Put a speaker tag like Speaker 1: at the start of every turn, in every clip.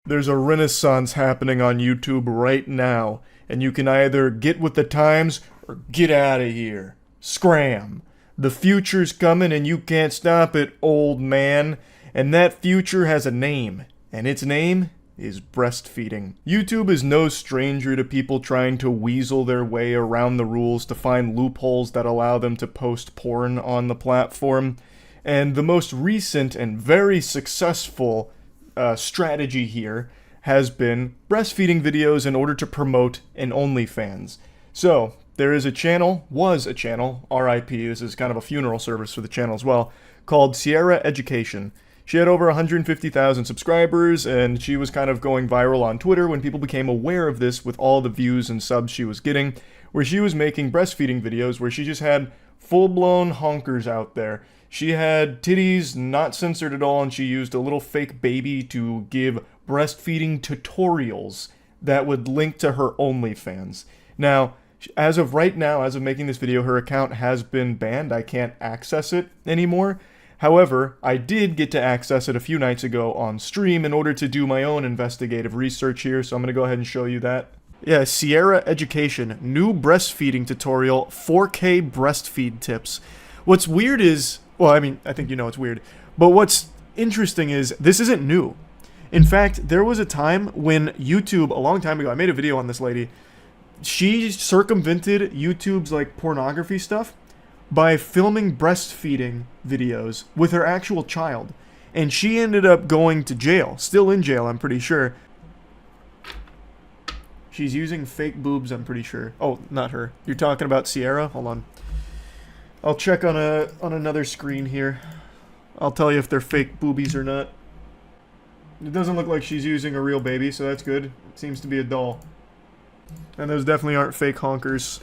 Speaker 1: There's a renaissance happening on YouTube right now, and you can either get with the times or get out of here. Scram. The future's coming and you can't stop it, old man. And that future has a name, and its name is breastfeeding. YouTube is no stranger to people trying to weasel their way around the rules to find loopholes that allow them to post porn on the platform. And the most recent and very successful strategy here has been breastfeeding videos in order to promote an OnlyFans. So, there is a channel, RIP, this is kind of a funeral service for the channel as well, called Sierra Education. She had over 150,000 subscribers, and she was kind of going viral on Twitter when people became aware of this with all the views and subs she was getting, where she was making breastfeeding videos where she just had full-blown honkers out there. She had titties not censored at all, and she used a little fake baby to give breastfeeding tutorials that would link to her OnlyFans. Now, as of right now, as of making this video, her account has been banned. I can't access it anymore. However, I did get to access it a few nights ago on stream in order to do my own investigative research here, so I'm going to go ahead and show you that. Yeah, Sierra Education, new breastfeeding tutorial, 4K breastfeed tips. What's weird is, well, I mean, I think you know it's weird, but what's interesting is this isn't new. In fact, there was a time when YouTube, a long time ago, I made a video on this lady, she circumvented YouTube's like pornography stuff by filming breastfeeding videos with her actual child. And she ended up going to jail, still in jail, I'm pretty sure. She's using fake boobs, I'm pretty sure. Oh, not her. You're talking about Sierra? Hold on. I'll check on another screen here. I'll tell you if they're fake boobies or not. It doesn't look like she's using a real baby, so that's good. It seems to be a doll. And those definitely aren't fake honkers.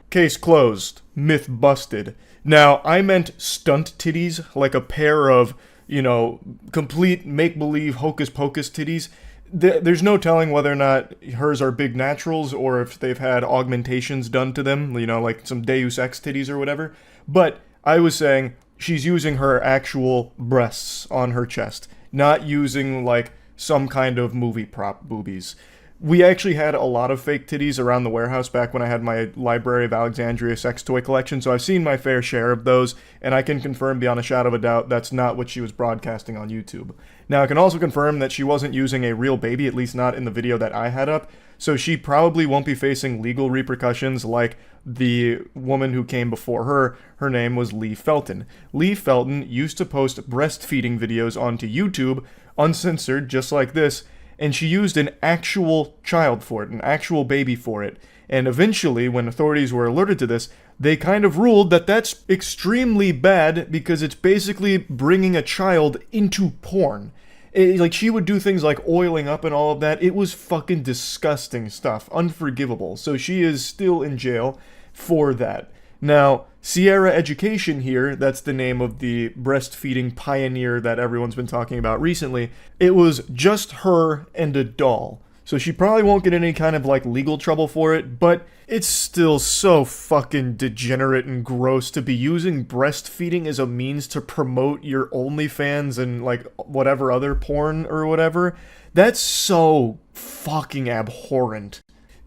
Speaker 1: Case closed. Myth busted. Now, I meant stunt titties, like a pair of, you know, complete make-believe hocus-pocus titties. There's no telling whether or not hers are big naturals or if they've had augmentations done to them, you know, like some Deus Ex titties or whatever. But I was saying she's using her actual breasts on her chest, not using, like, some kind of movie prop boobies. We actually had a lot of fake titties around the warehouse back when I had my Library of Alexandria sex toy collection, so I've seen my fair share of those, and I can confirm beyond a shadow of a doubt that's not what she was broadcasting on YouTube. Now, I can also confirm that she wasn't using a real baby, at least not in the video that I had up, so she probably won't be facing legal repercussions like the woman who came before her. Her name was Lee Felton. Lee Felton used to post breastfeeding videos onto YouTube, uncensored, just like this, and she used an actual child for it, an actual baby for it. And eventually, when authorities were alerted to this, they kind of ruled that that's extremely bad because it's basically bringing a child into porn. Like, she would do things like oiling up and all of that. It was fucking disgusting stuff. Unforgivable. So she is still in jail for that. Now, Sierra Education here, that's the name of the breastfeeding pioneer that everyone's been talking about recently, it was just her and a doll. So she probably won't get any kind of, like, legal trouble for it, but it's still so fucking degenerate and gross to be using breastfeeding as a means to promote your OnlyFans and, like, whatever other porn or whatever. That's so fucking abhorrent.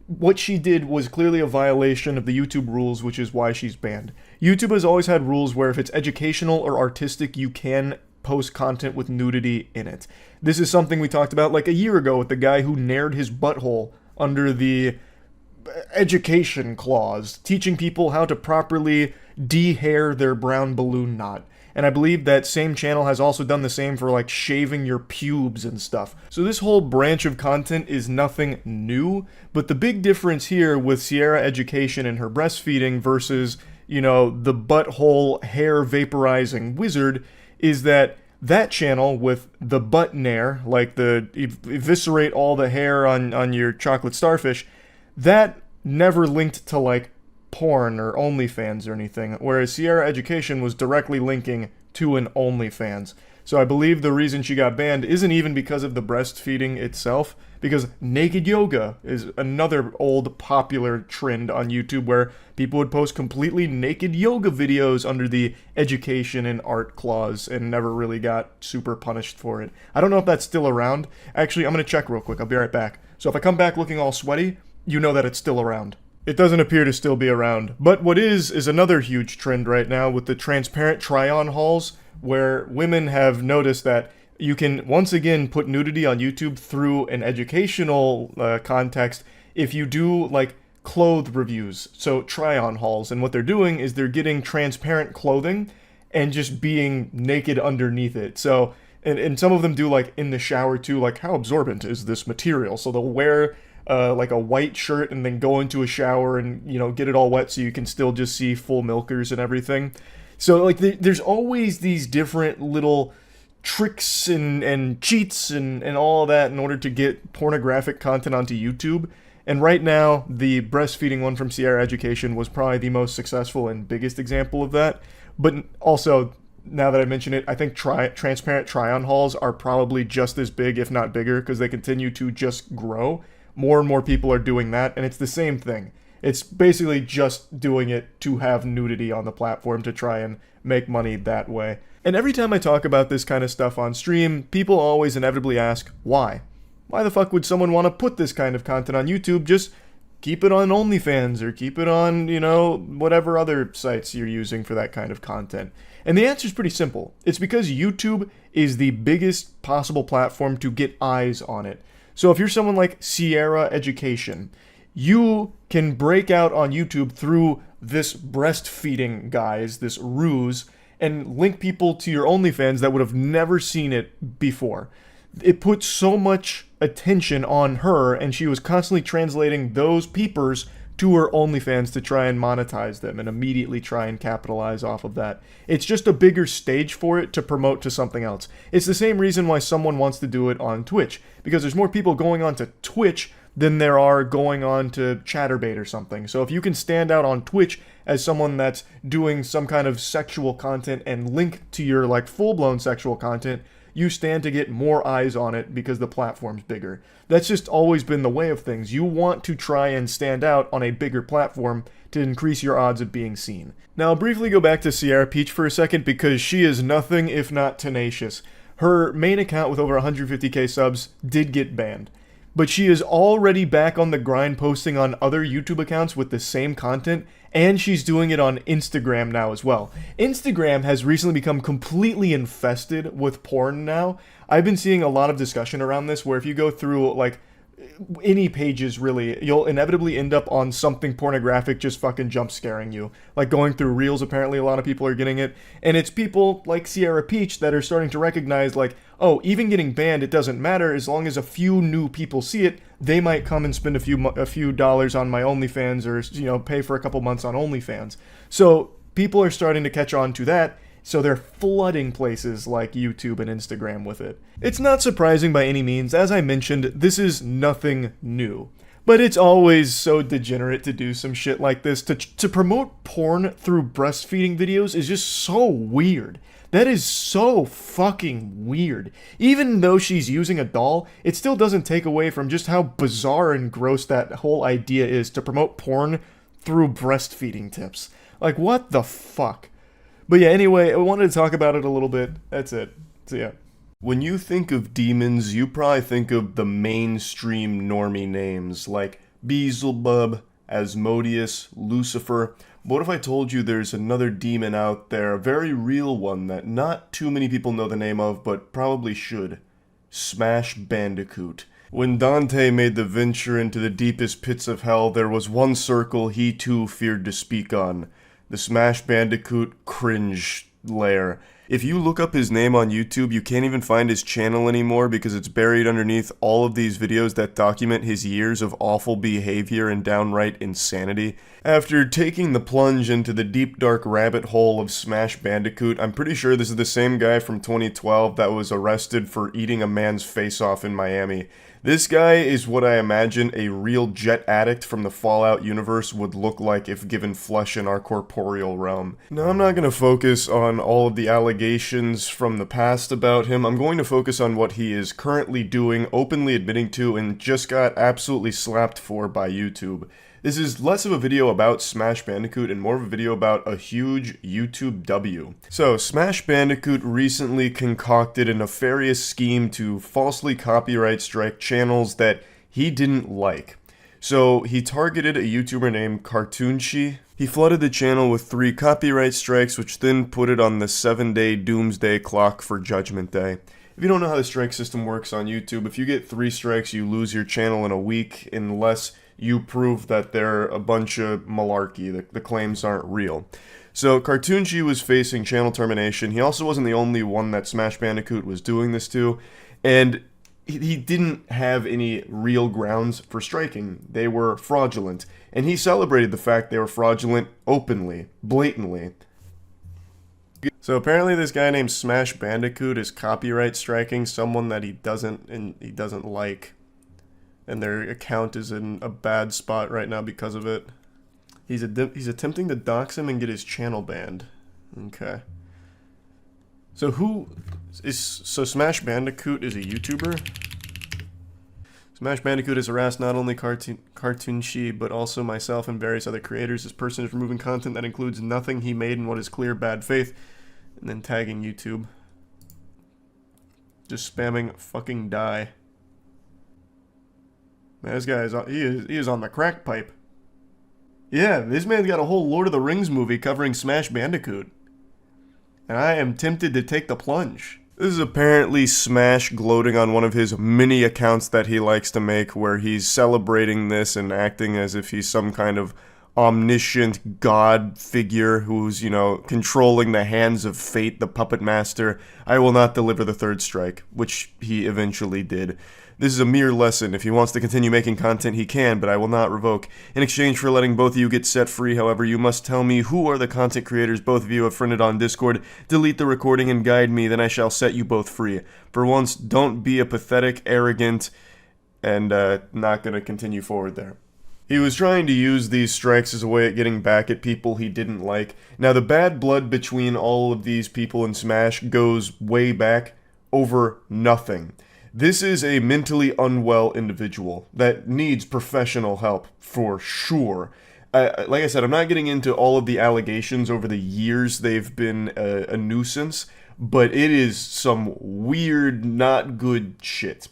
Speaker 1: What she did was clearly a violation of the YouTube rules, which is why she's banned. YouTube has always had rules where if it's educational or artistic, you can post content with nudity in it. This is something we talked about like a year ago with the guy who nared his butthole under the education clause, teaching people how to properly de-hair their brown balloon knot. And I believe that same channel has also done the same for, like, shaving your pubes and stuff. So this whole branch of content is nothing new, but the big difference here with Sierra Education and her breastfeeding versus, you know, the butthole hair vaporizing wizard is that that channel with the butt nair, like the eviscerate all the hair on your chocolate starfish, that never linked to, like, porn or OnlyFans or anything, whereas Sierra Education was directly linking to an OnlyFans. So I believe the reason she got banned isn't even because of the breastfeeding itself, because naked yoga is another old popular trend on YouTube where people would post completely naked yoga videos under the education and art clause and never really got super punished for it. I don't know if that's still around. Actually, I'm going to check real quick. I'll be right back. So if I come back looking all sweaty, you know that it's still around. It doesn't appear to still be around. But what is another huge trend right now with the transparent try-on hauls, where women have noticed that you can once again put nudity on YouTube through an educational context if you do like clothes reviews, so try-on hauls. And what they're doing is they're getting transparent clothing and just being naked underneath it. So, and some of them do like in the shower too, like how absorbent is this material? So they'll wear like a white shirt and then go into a shower and, you know, get it all wet so you can still just see full milkers and everything. So like there's always these different little tricks and cheats and all that in order to get pornographic content onto YouTube. And right now, the breastfeeding one from Sierra Education was probably the most successful and biggest example of that. But also, now that I mention it, I think transparent try-on hauls are probably just as big, if not bigger, because they continue to just grow. More and more people are doing that, and it's the same thing. It's basically just doing it to have nudity on the platform to try and make money that way. And every time I talk about this kind of stuff on stream, people always inevitably ask, why? Why the fuck would someone want to put this kind of content on YouTube? Just keep it on OnlyFans or keep it on, you know, whatever other sites you're using for that kind of content. And the answer is pretty simple. It's because YouTube is the biggest possible platform to get eyes on it. So if you're someone like Sierra Education, you can break out on YouTube through this breastfeeding guise, this ruse, and link people to your OnlyFans that would have never seen it before. It put so much attention on her, and she was constantly translating those peepers to her OnlyFans to try and monetize them and immediately try and capitalize off of that. It's just a bigger stage for it to promote to something else. It's the same reason why someone wants to do it on Twitch, because there's more people going on to Twitch than there are going on to Chatterbait or something. So if you can stand out on Twitch as someone that's doing some kind of sexual content and link to your like full-blown sexual content, you stand to get more eyes on it because the platform's bigger. That's just always been the way of things. You want to try and stand out on a bigger platform to increase your odds of being seen. Now I'll briefly go back to Sierra Peach for a second because she is nothing if not tenacious. Her main account with over 150k subs did get banned, but she is already back on the grind posting on other YouTube accounts with the same content, and she's doing it on Instagram now as well. Instagram has recently become completely infested with porn now. I've been seeing a lot of discussion around this where if you go through like any pages really, you'll inevitably end up on something pornographic just fucking jump scaring you. Like going through Reels, apparently a lot of people are getting it. And it's people like Sierra Peach that are starting to recognize like, oh, even getting banned, it doesn't matter as long as a few new people see it. They might come and spend a few dollars on my OnlyFans or, you know, pay for a couple months on OnlyFans. So people are starting to catch on to that. So they're flooding places like YouTube and Instagram with it. It's not surprising by any means. As I mentioned, this is nothing new. But it's always so degenerate to do some shit like this. To promote porn through breastfeeding videos is just so weird. That is so fucking weird. Even though she's using a doll, it still doesn't take away from just how bizarre and gross that whole idea is to promote porn through breastfeeding tips. Like, what the fuck? But yeah, anyway, I wanted to talk about it a little bit. That's it. So yeah. When you think of demons, you probably think of the mainstream normie names like Beelzebub, Asmodeus, Lucifer. What if I told you there's another demon out there, a very real one that not too many people know the name of, but probably should? Smash Bandicoot. When Dante made the venture into the deepest pits of hell, there was one circle he too feared to speak on. The Smash Bandicoot cringe lair. If you look up his name on YouTube, you can't even find his channel anymore because it's buried underneath all of these videos that document his years of awful behavior and downright insanity. After taking the plunge into the deep dark rabbit hole of Smash Bandicoot, I'm pretty sure this is the same guy from 2012 that was arrested for eating a man's face off in Miami. This guy is what I imagine a real jet addict from the Fallout universe would look like if given flesh in our corporeal realm. Now, I'm not going to focus on all of the allegations allegations from the past about him. I'm going to focus on what he is currently doing, openly admitting to, and just got absolutely slapped for by YouTube. This is less of a video about Smash Bandicoot and more of a video about a huge YouTube W. So, Smash Bandicoot recently concocted a nefarious scheme to falsely copyright strike channels that he didn't like. So, he targeted a YouTuber named Cartoonshi. He flooded the channel with 3 copyright strikes, which then put it on the 7-day doomsday clock for Judgment Day. If you don't know how the strike system works on YouTube, if you get 3 strikes, you lose your channel in a week unless you prove that they're a bunch of malarkey, the claims aren't real. So Cartoonshi was facing channel termination. He also wasn't the only one that Smash Bandicoot was doing this to, and he didn't have any real grounds for striking. They were fraudulent, and he celebrated the fact they were fraudulent openly, blatantly. So apparently this guy named Smash Bandicoot is copyright striking someone that he doesn't like. And their account is in a bad spot right now because of it. He's attempting to dox him and get his channel banned. Okay. So Smash Bandicoot is a YouTuber? Smash Bandicoot has harassed not only Cartoonshi, but also myself and various other creators. This person is removing content that includes nothing he made in what is clear bad faith, and then tagging YouTube. Just spamming fucking die. Man, this guy he is on the crack pipe. Yeah, this man's got a whole Lord of the Rings movie covering Smash Bandicoot. And I am tempted to take the plunge. This is apparently Smash gloating on one of his many accounts that he likes to make where he's celebrating this and acting as if he's some kind of omniscient god figure who's, controlling the hands of fate, the puppet master. I will not deliver the 3rd strike, which he eventually did. This is a mere lesson. If he wants to continue making content, he can, but I will not revoke. In exchange for letting both of you get set free, however, you must tell me who are the content creators both of you have friended on Discord, delete the recording and guide me, then I shall set you both free. For once, don't be a pathetic, arrogant, and not gonna continue forward there. He was trying to use these strikes as a way at getting back at people he didn't like. Now, the bad blood between all of these people in Smash goes way back over nothing. This is a mentally unwell individual that needs professional help, for sure. Like I said, I'm not getting into all of the allegations over the years they've been a nuisance, but it is some weird, not good shit.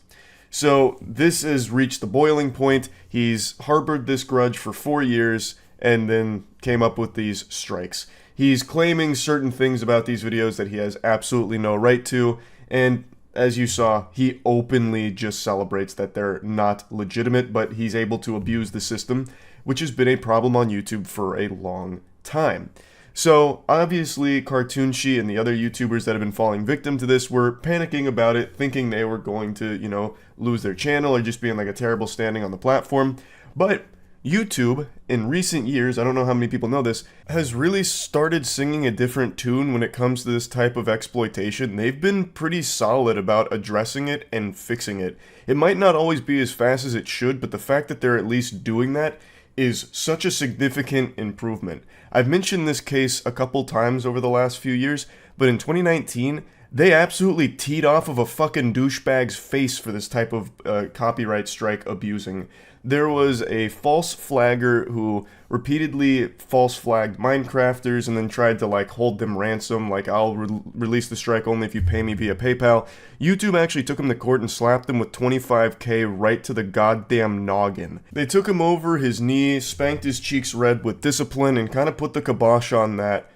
Speaker 1: So this has reached the boiling point. He's harbored this grudge for 4 years and then came up with these strikes. He's claiming certain things about these videos that he has absolutely no right to, and as you saw, he openly just celebrates that they're not legitimate, but he's able to abuse the system, which has been a problem on YouTube for a long time. So, obviously, Cartoonshi and the other YouTubers that have been falling victim to this were panicking about it, thinking they were going to, lose their channel or just be in like a terrible standing on the platform. But YouTube, in recent years, I don't know how many people know this, has really started singing a different tune when it comes to this type of exploitation. They've been pretty solid about addressing it and fixing it. It might not always be as fast as it should, but the fact that they're at least doing that is such a significant improvement. I've mentioned this case a couple times over the last few years, but in 2019, they absolutely teed off of a fucking douchebag's face for this type of copyright strike abusing. There was a false flagger who repeatedly false flagged Minecrafters and then tried to hold them ransom, I'll release the strike only if you pay me via PayPal. YouTube actually took him to court and slapped him with $25K right to the goddamn noggin. They took him over his knee, spanked his cheeks red with discipline, and kind of put the kibosh on that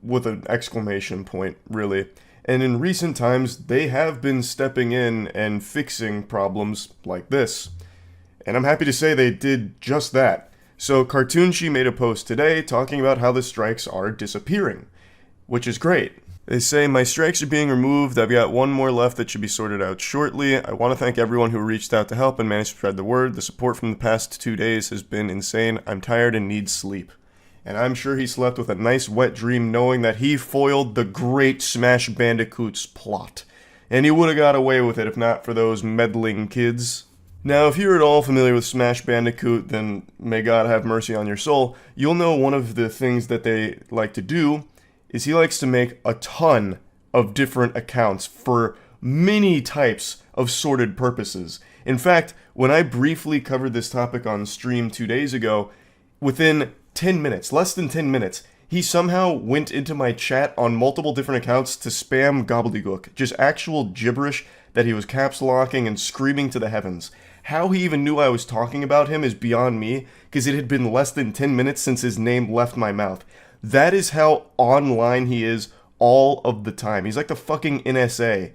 Speaker 1: with an exclamation point, really. And in recent times, they have been stepping in and fixing problems like this. And I'm happy to say they did just that. So Cartoonshi made a post today talking about how the strikes are disappearing, which is great. They say, my strikes are being removed, I've got one more left that should be sorted out shortly. I want to thank everyone who reached out to help and managed to spread the word. The support from the past 2 days has been insane. I'm tired and need sleep. And I'm sure he slept with a nice wet dream knowing that he foiled the great Smash Bandicoot's plot. And he would have got away with it if not for those meddling kids. Now, if you're at all familiar with Smash Bandicoot, then may God have mercy on your soul. You'll know one of the things that they like to do is he likes to make a ton of different accounts for many types of sorted purposes. In fact, when I briefly covered this topic on stream 2 days ago, within 10 minutes, less than 10 minutes, he somehow went into my chat on multiple different accounts to spam gobbledygook, just actual gibberish that he was caps locking and screaming to the heavens. How he even knew I was talking about him is beyond me, because it had been less than 10 minutes since his name left my mouth. That is how online he is all of the time. He's like the fucking NSA.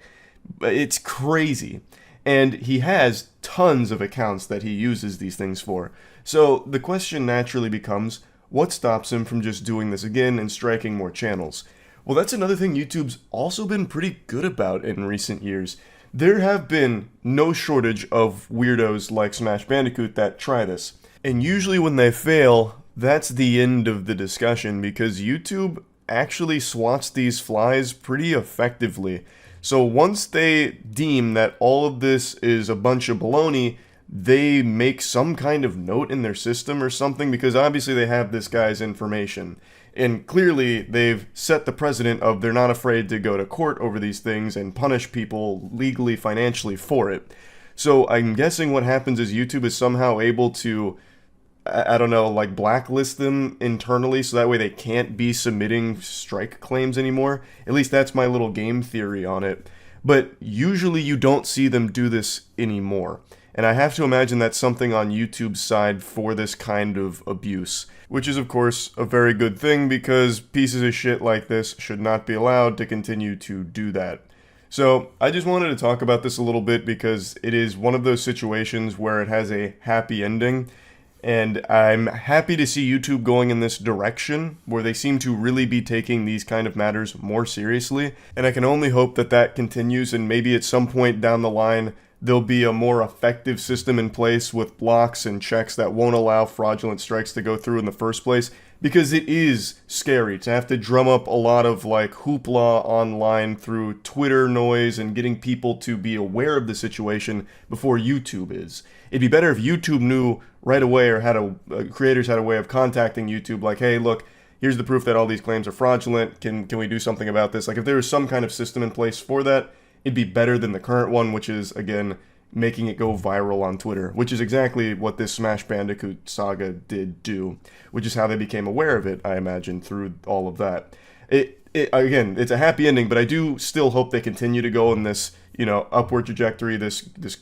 Speaker 1: It's crazy. And he has tons of accounts that he uses these things for. So the question naturally becomes, what stops him from just doing this again and striking more channels? Well, that's another thing YouTube's also been pretty good about in recent years. There have been no shortage of weirdos like Smash Bandicoot that try this. And usually when they fail, that's the end of the discussion, because YouTube actually swats these flies pretty effectively. So once they deem that all of this is a bunch of baloney, they make some kind of note in their system or something, because obviously they have this guy's information. And clearly they've set the precedent of they're not afraid to go to court over these things and punish people legally, financially for it. So I'm guessing what happens is YouTube is somehow able to, I don't know, like blacklist them internally so that way they can't be submitting strike claims anymore. At least that's my little game theory on it. But usually you don't see them do this anymore. And I have to imagine that's something on YouTube's side for this kind of abuse, which is of course a very good thing, because pieces of shit like this should not be allowed to continue to do that. So I just wanted to talk about this a little bit because it is one of those situations where it has a happy ending. And I'm happy to see YouTube going in this direction, where they seem to really be taking these kind of matters more seriously. And I can only hope that that continues, and maybe at some point down the line, there'll be a more effective system in place with blocks and checks that won't allow fraudulent strikes to go through in the first place. Because it is scary to have to drum up a lot of like hoopla online through Twitter noise and getting people to be aware of the situation before YouTube is. It'd be better if YouTube knew right away, or creators had a way of contacting YouTube like, hey, look, here's the proof that all these claims are fraudulent. Can we do something about this? Like if there was some kind of system in place for that, it'd be better than the current one, which is, again, making it go viral on Twitter, which is exactly what this Smash Bandicoot saga did do, which is how they became aware of it, I imagine, through all of that. Again, it's a happy ending, but I do still hope they continue to go in this, upward trajectory, this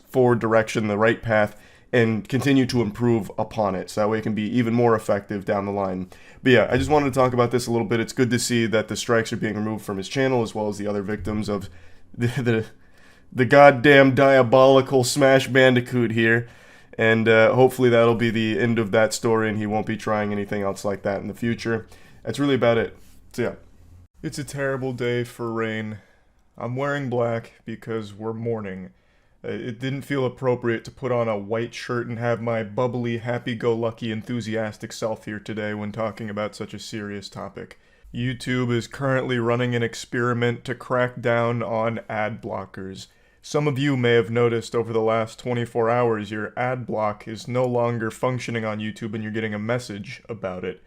Speaker 1: forward direction, the right path, and continue to improve upon it, so that way it can be even more effective down the line. But yeah, I just wanted to talk about this a little bit. It's good to see that the strikes are being removed from his channel, as well as the other victims of the goddamn diabolical Smash Bandicoot here, and hopefully that'll be the end of that story and he won't be trying anything else like that in the future. That's really about it. So yeah. It's a terrible day for rain. I'm wearing black because we're mourning. It didn't feel appropriate to put on a white shirt and have my bubbly, happy-go-lucky, enthusiastic self here today when talking about such a serious topic. YouTube is currently running an experiment to crack down on ad blockers. Some of you may have noticed over the last 24 hours your ad block is no longer functioning on YouTube and you're getting a message about it.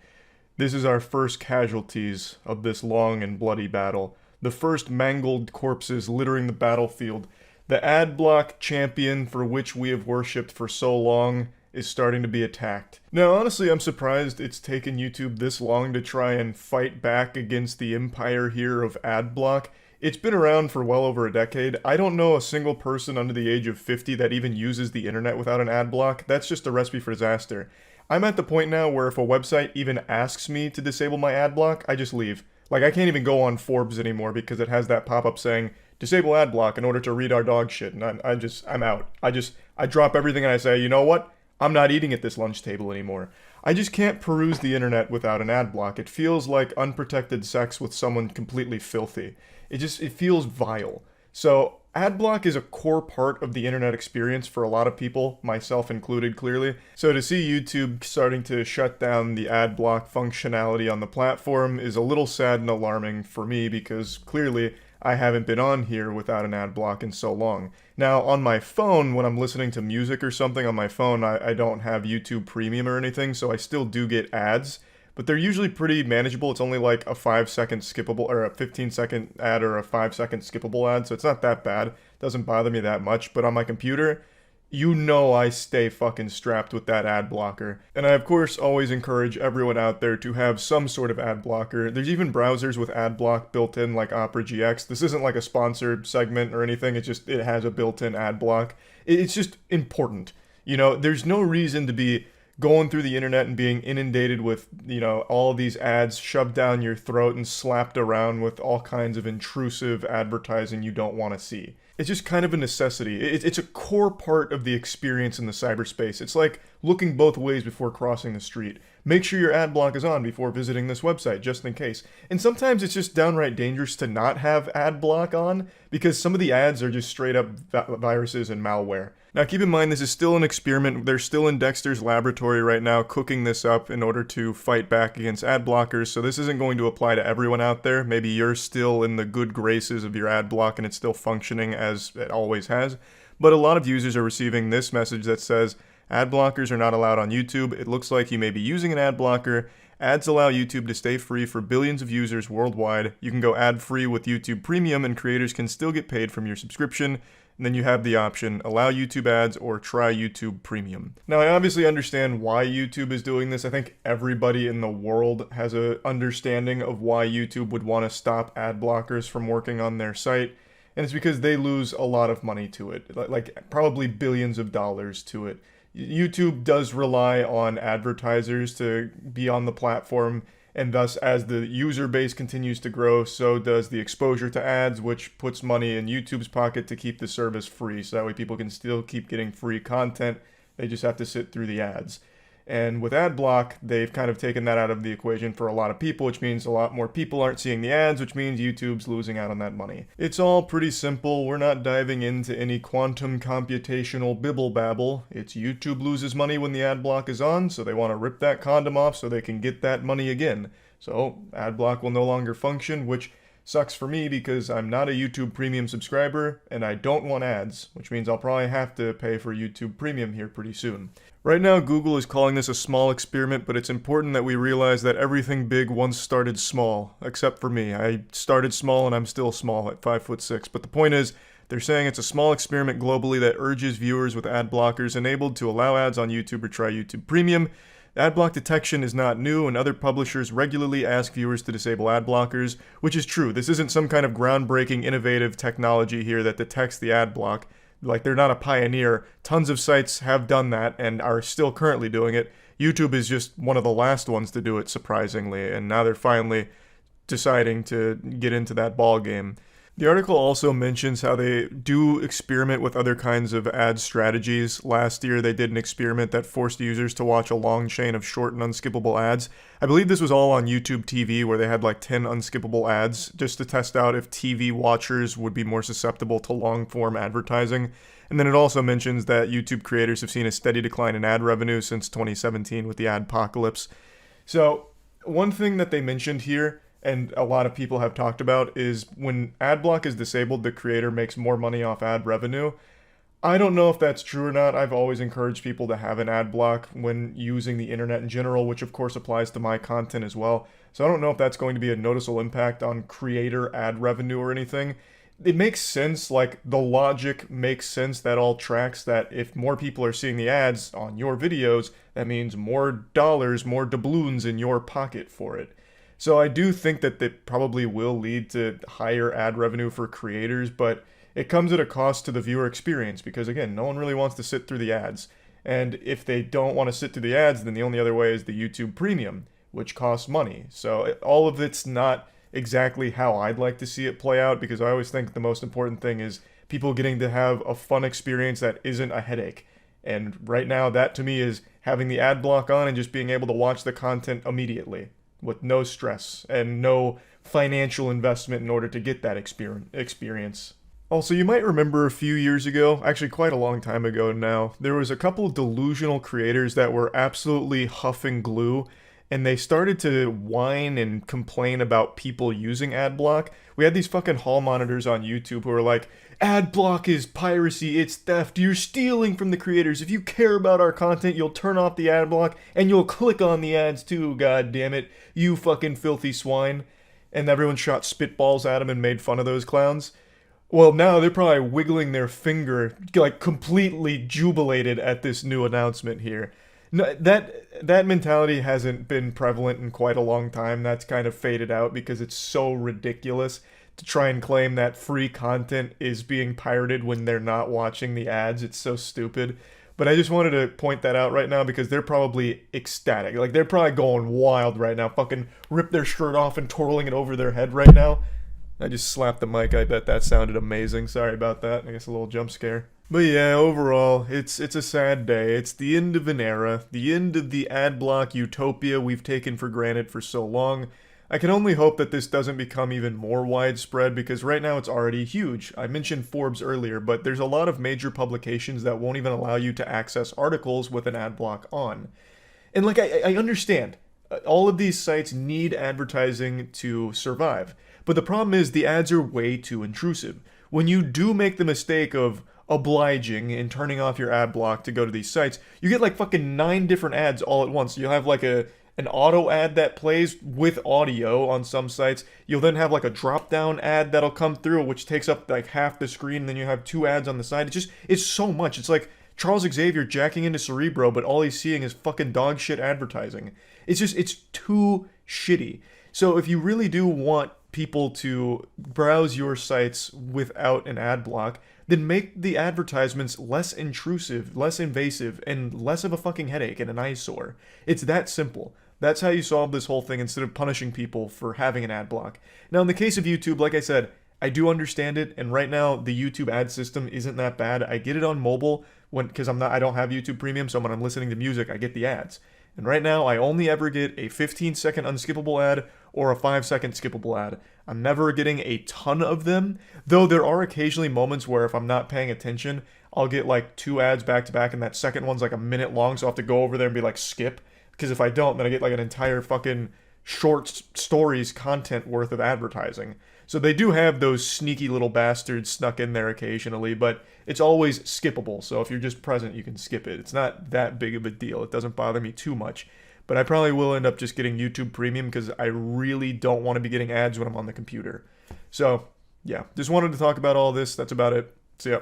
Speaker 1: This is our first casualties of this long and bloody battle. The first mangled corpses littering the battlefield. The ad block champion for which we have worshipped for so long is starting to be attacked. Now, honestly, I'm surprised it's taken YouTube this long to try and fight back against the empire here of adblock. It's been around for well over a decade. I don't know a single person under the age of 50 that even uses the internet without an ad block. That's just a recipe for disaster. I'm at the point now where if a website even asks me to disable my ad block, I just leave. Like, I can't even go on Forbes anymore because it has that pop-up saying, disable ad block in order to read our dog shit, and I'm out. I drop everything and I say, you know what? I'm not eating at this lunch table anymore. I just can't peruse the internet without an ad block. It feels like unprotected sex with someone completely filthy. It feels vile. So ad block is a core part of the internet experience for a lot of people, myself included, clearly. So to see YouTube starting to shut down the ad block functionality on the platform is a little sad and alarming for me, because clearly I haven't been on here without an ad block in so long. Now, on my phone, when I'm listening to music or something on my phone, I don't have YouTube Premium or anything, so I still do get ads. but they're usually pretty manageable. It's only like a 5-second skippable, or a 15-second ad, or a 5-second skippable ad, so it's not that bad. It doesn't bother me that much, but on my computer, you know I stay fucking strapped with that ad blocker. And I, of course, always encourage everyone out there to have some sort of ad blocker. There's even browsers with ad block built in, like Opera GX. This isn't like a sponsored segment or anything. It's just, it has a built-in ad block. It's just important. You know, there's no reason to be going through the internet and being inundated with, you know, all these ads shoved down your throat and slapped around with all kinds of intrusive advertising you don't want to see. It's just kind of a necessity. It's a core part of the experience in the cyberspace. It's like looking both ways before crossing the street. Make sure your ad block is on before visiting this website, just in case. And sometimes it's just downright dangerous to not have ad block on, because some of the ads are just straight up viruses and malware. Now keep in mind, this is still an experiment. They're still in Dexter's laboratory right now cooking this up in order to fight back against ad blockers, so this isn't going to apply to everyone out there. Maybe you're still in the good graces of your ad block and it's still functioning as it always has. But a lot of users are receiving this message that says, ad blockers are not allowed on YouTube. It looks like you may be using an ad blocker. Ads allow YouTube to stay free for billions of users worldwide. You can go ad-free with YouTube Premium and creators can still get paid from your subscription. And then you have the option, allow YouTube ads or try YouTube Premium. Now, I obviously understand why YouTube is doing this. I think everybody in the world has an understanding of why YouTube would want to stop ad blockers from working on their site. And it's because they lose a lot of money to it, like probably billions of dollars to it. YouTube does rely on advertisers to be on the platform, and thus as the user base continues to grow, so does the exposure to ads, which puts money in YouTube's pocket to keep the service free, so that way people can still keep getting free content. They just have to sit through the ads. And with ad block, they've kind of taken that out of the equation for a lot of people, which means a lot more people aren't seeing the ads, which means YouTube's losing out on that money. It's all pretty simple. We're not diving into any quantum computational bibble babble. It's YouTube loses money when the ad block is on, so they want to rip that condom off so they can get that money again. So ad block will no longer function, which sucks for me because I'm not a YouTube Premium subscriber and I don't want ads, which means I'll probably have to pay for YouTube Premium here pretty soon. Right now, Google is calling this a small experiment, but it's important that we realize that everything big once started small, except for me. I started small and I'm still small at 5'6", but the point is, they're saying it's a small experiment globally that urges viewers with ad blockers enabled to allow ads on YouTube or try YouTube Premium. Ad block detection is not new, and other publishers regularly ask viewers to disable ad blockers, which is true. This isn't some kind of groundbreaking, innovative technology here that detects the ad block. Like, they're not a pioneer. Tons of sites have done that and are still currently doing it. YouTube is just one of the last ones to do it, surprisingly, and now they're finally deciding to get into that ball game. The article also mentions how they do experiment with other kinds of ad strategies. Last year, they did an experiment that forced users to watch a long chain of short and unskippable ads. I believe this was all on YouTube TV, where they had like 10 unskippable ads, just to test out if TV watchers would be more susceptible to long-form advertising. And then it also mentions that YouTube creators have seen a steady decline in ad revenue since 2017 with the adpocalypse. So, one thing that they mentioned here, and a lot of people have talked about, is when ad block is disabled, the creator makes more money off ad revenue. I don't know if that's true or not. I've always encouraged people to have an ad block when using the internet in general, which of course applies to my content as well. So I don't know if that's going to be a noticeable impact on creator ad revenue or anything. It makes sense, like the logic makes sense, that all tracks, that if more people are seeing the ads on your videos, that means more dollars, more doubloons in your pocket for it. So I do think that it probably will lead to higher ad revenue for creators, but it comes at a cost to the viewer experience because, again, no one really wants to sit through the ads. And if they don't want to sit through the ads, then the only other way is the YouTube Premium, which costs money. So all of it's not exactly how I'd like to see it play out, because I always think the most important thing is people getting to have a fun experience that isn't a headache. And right now, that to me is having the ad block on and just being able to watch the content immediately, with no stress and no financial investment in order to get that experience. Also, you might remember a few years ago, actually quite a long time ago now, there was a couple delusional creators that were absolutely huffing glue, and they started to whine and complain about people using ad block. We had these fucking hall monitors on YouTube who were like, ad block is piracy, it's theft, you're stealing from the creators. If you care about our content, you'll turn off the ad block and you'll click on the ads too, god damn it, you fucking filthy swine. And everyone shot spitballs at him and made fun of those clowns. Well, now they're probably wiggling their finger, like completely jubilated at this new announcement here. No, that mentality hasn't been prevalent in quite a long time. That's kind of faded out because it's so ridiculous to try and claim that free content is being pirated when they're not watching the ads. It's so stupid. But I just wanted to point that out right now because they're probably ecstatic. Like, they're probably going wild right now. Fucking rip their shirt off and twirling it over their head right now. I just slapped the mic. I bet that sounded amazing. Sorry about that. I guess a little jump scare. But yeah, overall, it's a sad day. It's the end of an era. The end of the ad block utopia we've taken for granted for so long. I can only hope that this doesn't become even more widespread because right now it's already huge. I mentioned Forbes earlier, but there's a lot of major publications that won't even allow you to access articles with an ad block on. And like, I understand. All of these sites need advertising to survive. But the problem is the ads are way too intrusive. When you do make the mistake of obliging and turning off your ad block to go to these sites, you get like fucking 9 different ads all at once. You'll have like an auto ad that plays with audio on some sites. You'll then have like a drop down ad that'll come through, which takes up like half the screen. And then you have 2 ads on the side. It's so much. It's like Charles Xavier jacking into Cerebro, but all he's seeing is fucking dog shit advertising. It's too shitty. So if you really do want people to browse your sites without an ad block, then make the advertisements less intrusive, less invasive, and less of a fucking headache and an eyesore. It's that simple. That's how you solve this whole thing instead of punishing people for having an ad block. Now, in the case of YouTube, like I said, I do understand it, and right now the YouTube ad system isn't that bad. I get it on mobile because I don't have YouTube Premium, so when I'm listening to music, I get the ads. And right now, I only ever get a 15-second unskippable ad or a 5-second skippable ad. I'm never getting a ton of them, though there are occasionally moments where if I'm not paying attention, I'll get like 2 ads back to back, and that second one's like a minute long, so I'll have to go over there and be like, skip. Because if I don't, then I get like an entire fucking short stories content worth of advertising. So they do have those sneaky little bastards snuck in there occasionally, but it's always skippable. So if you're just present, you can skip it. It's not that big of a deal. It doesn't bother me too much. But I probably will end up just getting YouTube Premium because I really don't want to be getting ads when I'm on the computer. So, yeah, just wanted to talk about all this. That's about it. See ya.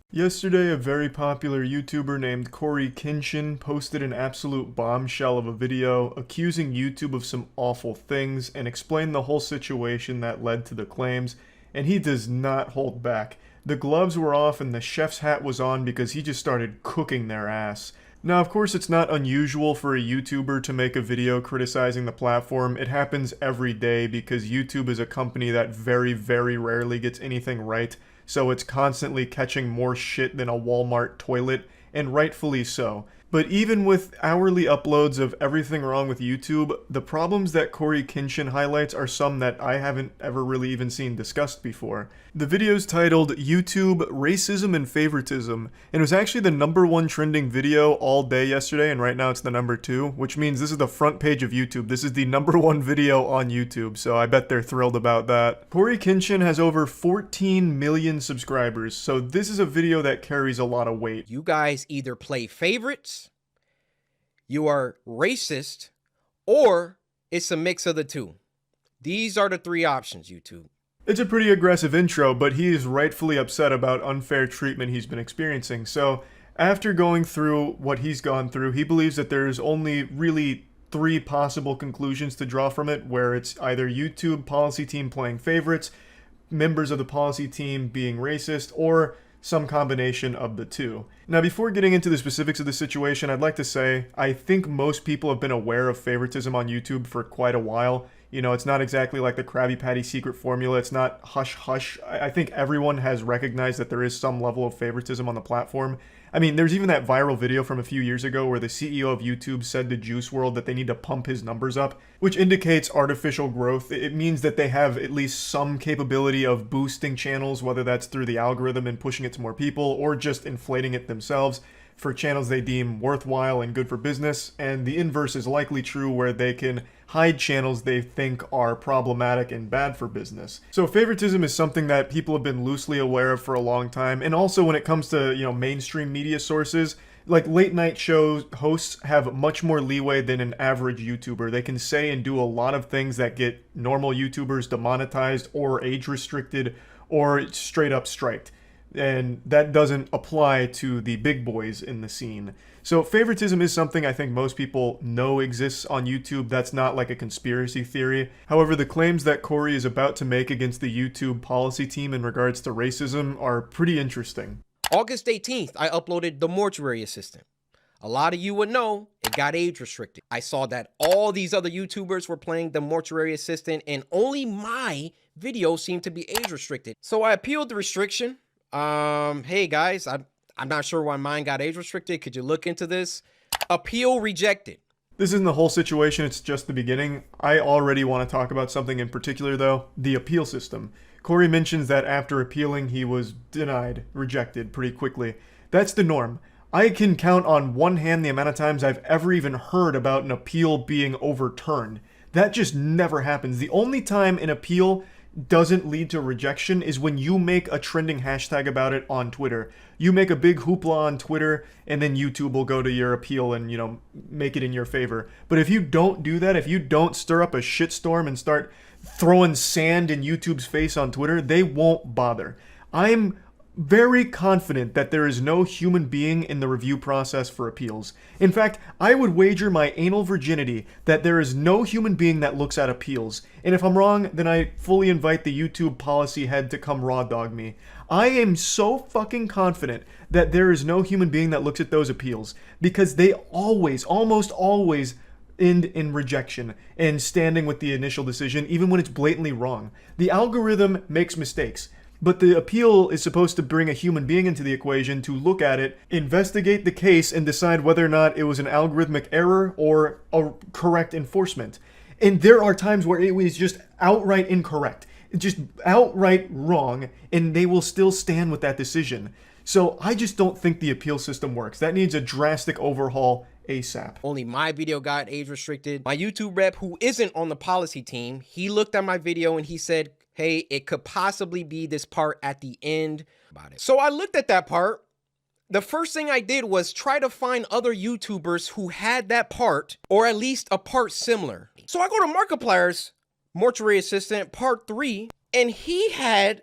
Speaker 1: Yesterday, a very popular YouTuber named Corey Kinshin posted an absolute bombshell of a video accusing YouTube of some awful things and explained the whole situation that led to the claims, and he does not hold back. The gloves were off and the chef's hat was on because he just started cooking their ass. Now, of course, it's not unusual for a YouTuber to make a video criticizing the platform. It happens every day because YouTube is a company that very, very rarely gets anything right. So it's constantly catching more shit than a Walmart toilet, and rightfully so. But even with hourly uploads of everything wrong with YouTube, the problems that Corey Kinshin highlights are some that I haven't ever really even seen discussed before. The video's titled YouTube Racism and Favoritism, and it was actually the #1 trending video all day yesterday, and right now it's the #2, which means this is the front page of YouTube. This is the #1 video on YouTube, so I bet they're thrilled about that. Corey Kinshin has over 14 million subscribers, so this is a video that carries a lot of weight.
Speaker 2: You guys either play favorites, you are racist, or it's a mix of the two. These are the 3 options, YouTube.
Speaker 1: It's a pretty aggressive intro, but he is rightfully upset about unfair treatment he's been experiencing. So, after going through what he's gone through, he believes that there's only really 3 possible conclusions to draw from it, where it's either YouTube policy team playing favorites, members of the policy team being racist, or some combination of the 2. Now, before getting into the specifics of the situation, I'd like to say I think most people have been aware of favoritism on YouTube for quite a while. You know, it's not exactly like the Krabby Patty secret formula. It's not hush hush. I think everyone has recognized that there is some level of favoritism on the platform. I mean, there's even that viral video from a few years ago where the CEO of YouTube said to Juice WRLD that they need to pump his numbers up, which indicates artificial growth. It means that they have at least some capability of boosting channels, whether that's through the algorithm and pushing it to more people or just inflating it themselves. for channels they deem worthwhile and good for business, and the inverse is likely true where they can hide channels they think are problematic and bad for business. So favoritism is something that people have been loosely aware of for a long time, and also when it comes to, mainstream media sources, like late night show hosts have much more leeway than an average YouTuber. They can say and do a lot of things that get normal YouTubers demonetized or age restricted or straight up striked. And that doesn't apply to the big boys in the scene. So favoritism is something I think most people know exists on YouTube. That's not like a conspiracy theory. However, the claims that Corey is about to make against the YouTube policy team in regards to racism are pretty interesting.
Speaker 2: August 18th, I uploaded The Mortuary Assistant. A lot of you would know it got age restricted. I saw that all these other YouTubers were playing The Mortuary Assistant and only my video seemed to be age restricted. So I appealed the restriction. Hey guys, I'm not sure why mine got age restricted. Could you look into this? Appeal rejected.
Speaker 1: This isn't the whole situation, it's just the beginning. I already want to talk about something in particular though, the appeal system. Corey mentions that after appealing, he was denied, rejected pretty quickly. That's the norm. I can count on one hand the amount of times I've ever even heard about an appeal being overturned. That just never happens. The only time an appeal doesn't lead to rejection is when you make a trending hashtag about it on Twitter. You make a big hoopla on Twitter, and then YouTube will go to your appeal and, make it in your favor. But if you don't do that, if you don't stir up a shitstorm and start throwing sand in YouTube's face on Twitter, they won't bother. I'm very confident that there is no human being in the review process for appeals. In fact, I would wager my anal virginity that there is no human being that looks at appeals. And if I'm wrong, then I fully invite the YouTube policy head to come raw dog me. I am so fucking confident that there is no human being that looks at those appeals because they always, almost always, end in rejection and standing with the initial decision even when it's blatantly wrong. The algorithm makes mistakes, but the appeal is supposed to bring a human being into the equation to look at it, investigate the case, and decide whether or not it was an algorithmic error or a correct enforcement. And there are times where it was just outright incorrect, just outright wrong, and they will still stand with that decision. So I just don't think the appeal system works. That needs a drastic overhaul ASAP.
Speaker 2: Only my video got age restricted. My YouTube rep, who isn't on the policy team, he looked at my video and he said, hey, it could possibly be this part at the end about it. So I looked at that part. The first thing I did was try to find other YouTubers who had that part, or at least a part similar. So I go to Markiplier's Mortuary Assistant Part 3, and he had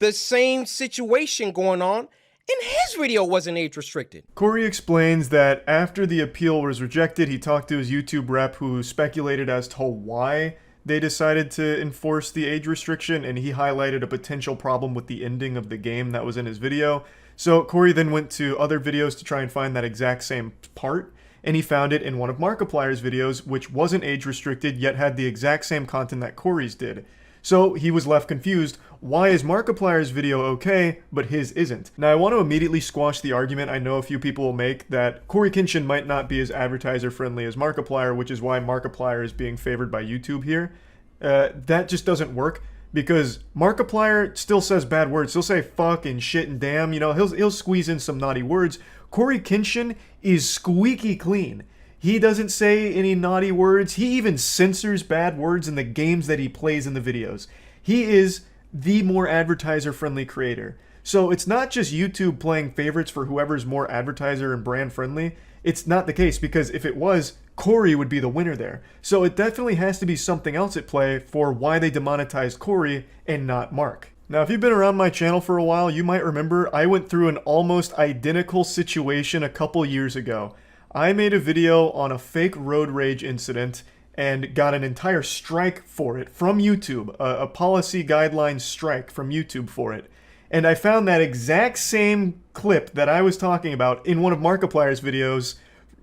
Speaker 2: the same situation going on, and his video wasn't age restricted.
Speaker 1: Corey explains that after the appeal was rejected, he talked to his YouTube rep who speculated as to why they decided to enforce the age restriction, and he highlighted a potential problem with the ending of the game that was in his video. So Corey then went to other videos to try and find that exact same part, and he found it in one of Markiplier's videos, which wasn't age restricted, yet had the exact same content that Corey's did. So he was left confused. Why is Markiplier's video okay, but his isn't? Now I want to immediately squash the argument I know a few people will make that Corey Kenshin might not be as advertiser friendly as Markiplier, which is why Markiplier is being favored by YouTube here. That just doesn't work because Markiplier still says bad words. He'll say fuck and shit and damn, he'll squeeze in some naughty words. Corey Kenshin is squeaky clean. He doesn't say any naughty words. He even censors bad words in the games that he plays in the videos. He is the more advertiser-friendly creator. So it's not just YouTube playing favorites for whoever's more advertiser and brand friendly. It's not the case because if it was, Corey would be the winner there. So it definitely has to be something else at play for why they demonetized Corey and not Mark. Now, if you've been around my channel for a while, you might remember I went through an almost identical situation a couple years ago. I made a video on a fake road rage incident and got an entire strike for it from YouTube, a policy guideline strike from YouTube for it. And I found that exact same clip that I was talking about in one of Markiplier's videos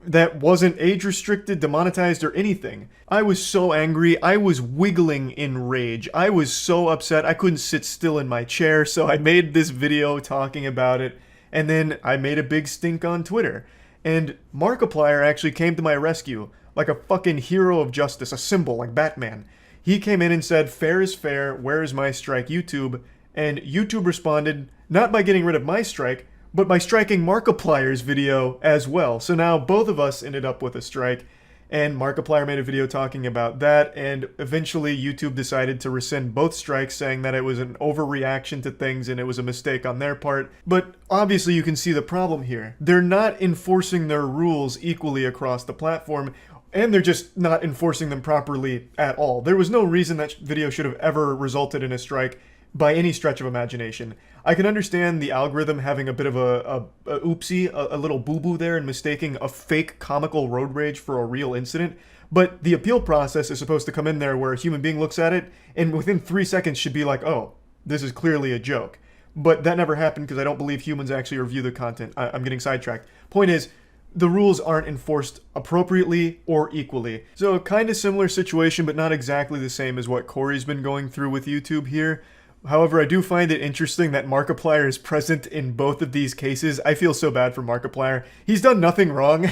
Speaker 1: that wasn't age restricted, demonetized, or anything. I was so angry, I was wiggling in rage. I was so upset, I couldn't sit still in my chair, so I made this video talking about it, and then I made a big stink on Twitter. And Markiplier actually came to my rescue, like a fucking hero of justice, a symbol, like Batman. He came in and said, fair is fair, where is my strike, YouTube? And YouTube responded, not by getting rid of my strike, but by striking Markiplier's video as well. So now both of us ended up with a strike, and Markiplier made a video talking about that, and eventually YouTube decided to rescind both strikes, saying that it was an overreaction to things and it was a mistake on their part. But obviously you can see the problem here. They're not enforcing their rules equally across the platform, and they're just not enforcing them properly at all. There was no reason that video should have ever resulted in a strike by any stretch of imagination. I can understand the algorithm having a bit of a oopsie, a little boo-boo there, and mistaking a fake comical road rage for a real incident, but the appeal process is supposed to come in there where a human being looks at it and within 3 seconds should be like, oh, this is clearly a joke. But that never happened because I don't believe humans actually review the content. I'm getting sidetracked. Point is, the rules aren't enforced appropriately or equally. So a kind of similar situation, but not exactly the same as what Corey's been going through with YouTube here. However, I do find it interesting that Markiplier is present in both of these cases. I feel so bad for Markiplier. He's done nothing wrong.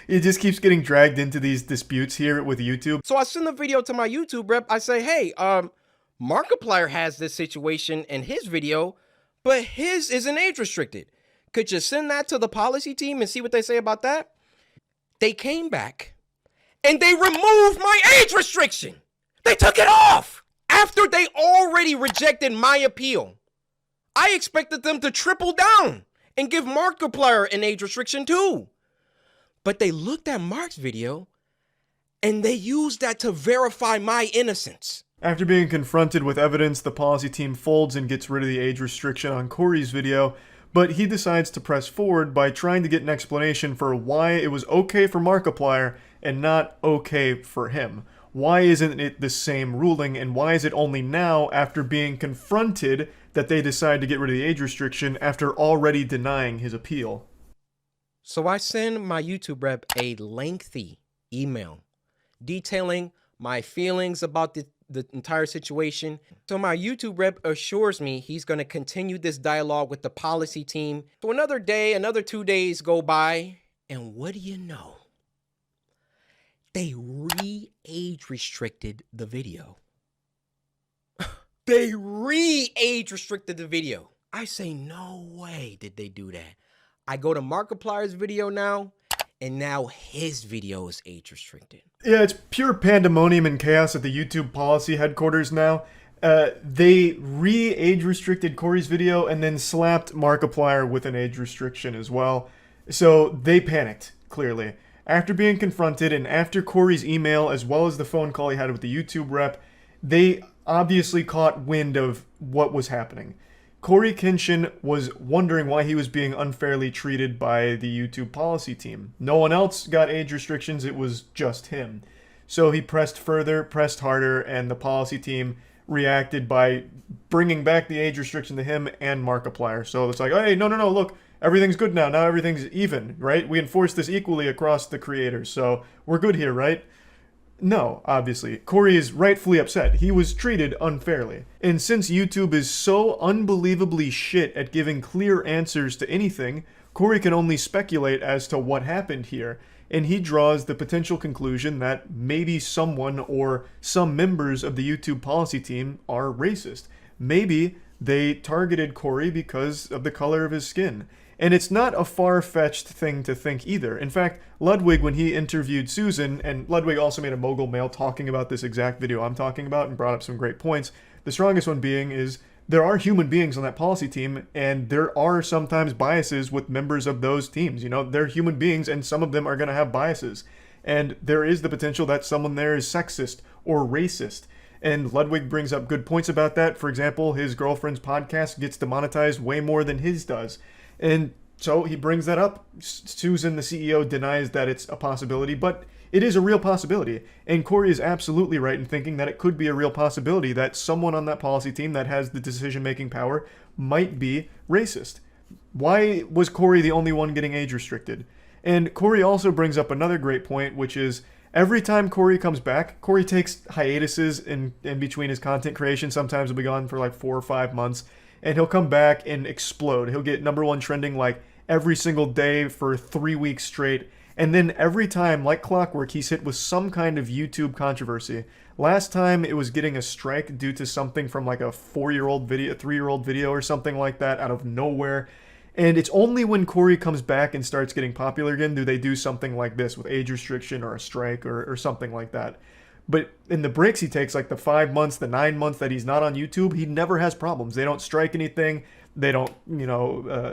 Speaker 1: He just keeps getting dragged into these disputes here with YouTube.
Speaker 2: So I send the video to my YouTube rep. I say, hey, Markiplier has this situation in his video, but his isn't age restricted. Could you send that to the policy team and see what they say about that? They came back and they removed my age restriction. They took it off after they already rejected my appeal. I expected them to triple down and give Markiplier an age restriction too. But they looked at Mark's video and they used that to verify my innocence.
Speaker 1: After being confronted with evidence, the policy team folds and gets rid of the age restriction on Corey's video, but he decides to press forward by trying to get an explanation for why it was okay for Markiplier and not okay for him. Why isn't it the same ruling, and why is it only now, after being confronted, that they decide to get rid of the age restriction after already denying his appeal?
Speaker 2: So I send my YouTube rep a lengthy email detailing my feelings about the entire situation. So my YouTube rep assures me he's going to continue this dialogue with the policy team. So another day, another 2 days go by, and what do you know? They re-age restricted the video. They re-age restricted the video. I say, no way did they do that. I go to Markiplier's video now, and now his video is age restricted.
Speaker 1: Yeah, it's pure pandemonium and chaos at the YouTube policy headquarters now. They re-age restricted Corey's video and then slapped Markiplier with an age restriction as well. So they panicked, clearly. After being confronted and after Corey's email as well as the phone call he had with the YouTube rep, they obviously caught wind of what was happening. Corey Kenshin was wondering why he was being unfairly treated by the YouTube policy team. No one else got age restrictions, it was just him. So he pressed further, pressed harder, and the policy team reacted by bringing back the age restriction to him and Markiplier. So it's like, hey, no, look, everything's good now. Now everything's even, right? We enforce this equally across the creators, so we're good here, right? No, obviously. Corey is rightfully upset. He was treated unfairly. And since YouTube is so unbelievably shit at giving clear answers to anything, Corey can only speculate as to what happened here. And he draws the potential conclusion that maybe someone or some members of the YouTube policy team are racist. Maybe they targeted Corey because of the color of his skin. And it's not a far-fetched thing to think either. In fact, Ludwig, when he interviewed Susan, and Ludwig also made a mogul mail talking about this exact video I'm talking about and brought up some great points, the strongest one being is there are human beings on that policy team, and there are sometimes biases with members of those teams. You know, they're human beings, and some of them are going to have biases. And there is the potential that someone there is sexist or racist. And Ludwig brings up good points about that. For example, his girlfriend's podcast gets demonetized way more than his does. And so he brings that up. Susan, the CEO, denies that it's a possibility, but it is a real possibility. And Corey is absolutely right in thinking that it could be a real possibility that someone on that policy team that has the decision-making power might be racist. Why was Corey the only one getting age restricted? And Corey also brings up another great point, which is every time Corey comes back, Corey takes hiatuses in between his content creation. Sometimes he'll be gone for like 4 or 5 months. And he'll come back and explode. He'll get #1 trending like every single day for 3 weeks straight. And then every time, like clockwork, he's hit with some kind of YouTube controversy. Last time it was getting a strike due to something from like a 4-year-old video, a 3-year-old video or something like that out of nowhere. And it's only when Corey comes back and starts getting popular again do they do something like this with age restriction or a strike or something like that. But in the breaks he takes, like the 5 months, the 9 months that he's not on YouTube, he never has problems. They don't strike anything. They don't,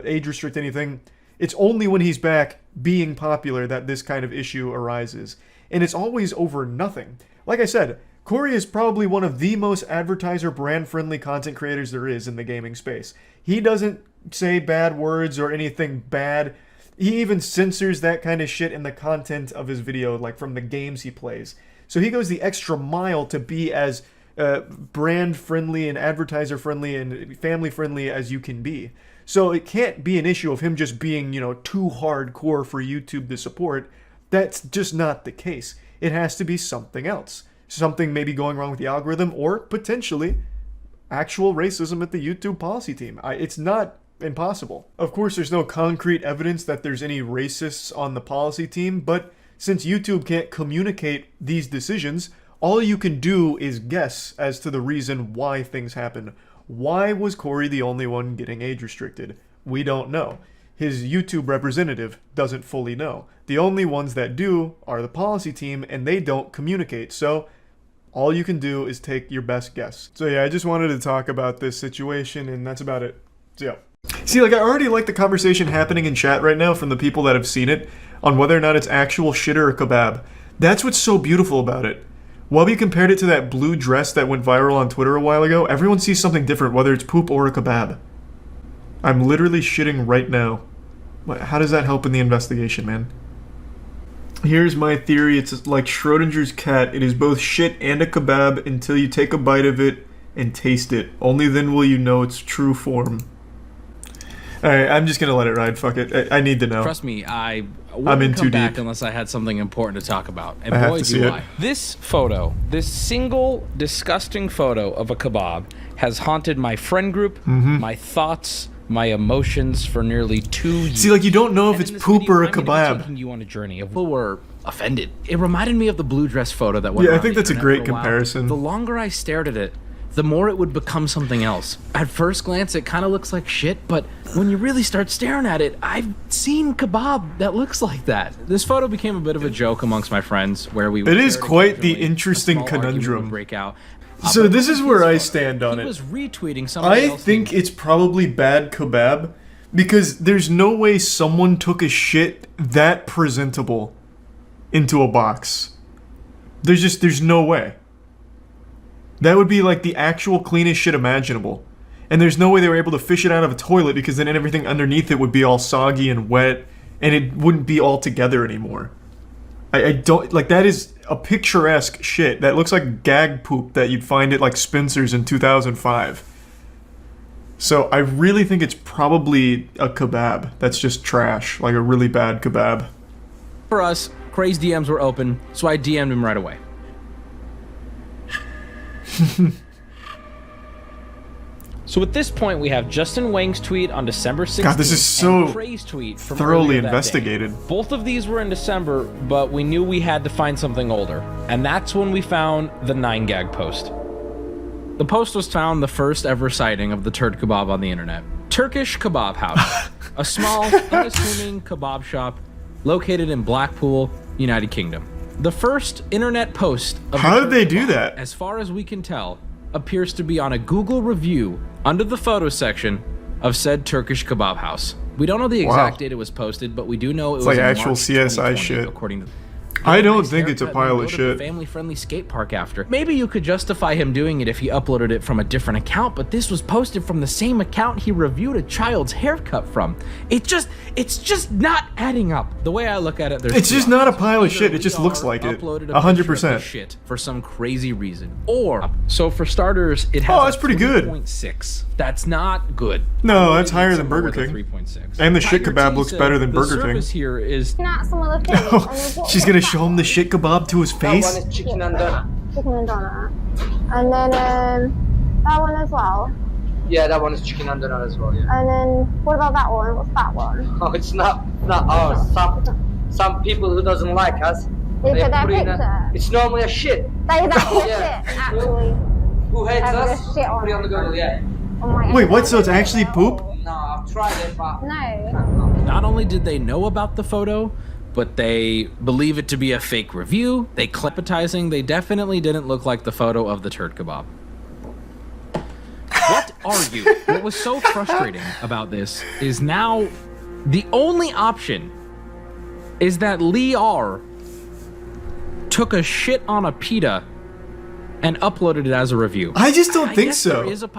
Speaker 1: age restrict anything. It's only when he's back being popular that this kind of issue arises. And it's always over nothing. Like I said, Corey is probably one of the most advertiser brand-friendly content creators there is in the gaming space. He doesn't say bad words or anything bad. He even censors that kind of shit in the content of his video, like from the games he plays. So he goes the extra mile to be as brand-friendly and advertiser-friendly and family-friendly as you can be. So it can't be an issue of him just being, too hardcore for YouTube to support. That's just not the case. It has to be something else. Something maybe going wrong with the algorithm, or potentially actual racism at the YouTube policy team. It's not impossible. Of course, there's no concrete evidence that there's any racists on the policy team, but since YouTube can't communicate these decisions, all you can do is guess as to the reason why things happen. Why was Corey the only one getting age restricted? We don't know. His YouTube representative doesn't fully know. The only ones that do are the policy team, and they don't communicate. So all you can do is take your best guess. So yeah, I just wanted to talk about this situation, and that's about it. So yeah. See, I already like the conversation happening in chat right now from the people that have seen it on whether or not it's actual shit or a kebab. That's what's so beautiful about it. While we compared it to that blue dress that went viral on Twitter a while ago, everyone sees something different, whether it's poop or a kebab. I'm literally shitting right now. How does that help in the investigation, man? Here's my theory. It's like Schrodinger's cat. It is both shit and a kebab until you take a bite of it and taste it. Only then will you know its true form. Alright, I'm just gonna let it ride. Fuck it. I need to know.
Speaker 3: Trust me, I'm in too deep unless I had something important to talk about. And boy, do I. This photo, this single disgusting photo of a kebab has haunted my friend group, my thoughts, my emotions for nearly 2 years.
Speaker 1: See, you don't know if it's poop or a kebab.
Speaker 3: I'm taking you on a journey of people were offended. It reminded me of the blue dress photo that went
Speaker 1: I think that's a great comparison.
Speaker 3: The longer I stared at it, the more it would become something else. At first glance, it kind of looks like shit, but when you really start staring at it, I've seen kebab that looks like that. This photo became a bit of a joke amongst my friends, where we.
Speaker 1: It is quite the interesting conundrum.
Speaker 3: Break out.
Speaker 1: So this is where I stand on it.
Speaker 3: Was retweeting somebody else.
Speaker 1: I think it's probably bad kebab because there's no way someone took a shit that presentable into a box. There's no way. That would be like the actual cleanest shit imaginable. And there's no way they were able to fish it out of a toilet because then everything underneath it would be all soggy and wet and it wouldn't be all together anymore. I don't, that is a picturesque shit. That looks like gag poop that you'd find at Spencer's in 2005. So I really think it's probably a kebab that's just trash, like a really bad kebab.
Speaker 3: For us, Craig's DMs were open, so I DM'd him right away. So at this point, we have Justin Wang's tweet on December 16th.
Speaker 1: God, this is so
Speaker 3: Craig's tweet from
Speaker 1: thoroughly investigated.
Speaker 3: Both of these were in December, but we knew we had to find something older. And that's when we found the 9gag post. The post was found the first ever sighting of the turd kebab on the internet. Turkish Kebab House, a small, unassuming kebab shop located in Blackpool, United Kingdom. The first internet post of
Speaker 1: How did they do that?
Speaker 3: As far as we can tell, appears to be on a Google review under the photo section of said Turkish kebab house. We don't know the exact date it was posted, but we do know it was
Speaker 1: like
Speaker 3: in
Speaker 1: actual
Speaker 3: March
Speaker 1: CSI shit.
Speaker 3: According to
Speaker 1: I don't think it's a pile of shit.
Speaker 3: Family-friendly skate park after. Maybe you could justify him doing it if he uploaded it from a different account, but this was posted from the same account he reviewed a child's haircut from. It's just not adding up. The way I look at it,
Speaker 1: it's just not a pile of shit. It just looks like it. 100%.
Speaker 3: Shit for some crazy reason. Or so for starters, it has.
Speaker 1: Oh, that's pretty good.
Speaker 3: 3.6. That's not good.
Speaker 1: No, that's higher than Burger King.
Speaker 3: 3.6.
Speaker 1: And the shit kebab looks better than Burger King.
Speaker 3: The surface here is.
Speaker 1: She's gonna show him the shit kebab to his face?
Speaker 4: That one is chicken and donut. Chicken and donut. And then that one as well? Yeah, that one is chicken and donut as well, yeah. And then what about that one? What's that one? Oh, it's not ours. Some people who doesn't like us. They put that picture? It's normally a shit. That is actually shit, actually. Who hates us? Put it on the Google, yeah. Oh my God.
Speaker 1: Wait, what? So it's actually poop?
Speaker 4: No, I've No.
Speaker 3: Not only did they know about the photo, but they believe it to be a fake review. They appetizing. They definitely didn't look like the photo of the turd kebab. What argued? What was so frustrating about this is now the only option is that Lee R took a shit on a pita and uploaded it as a review.
Speaker 1: I just don't think
Speaker 3: guess
Speaker 1: so.
Speaker 3: There is a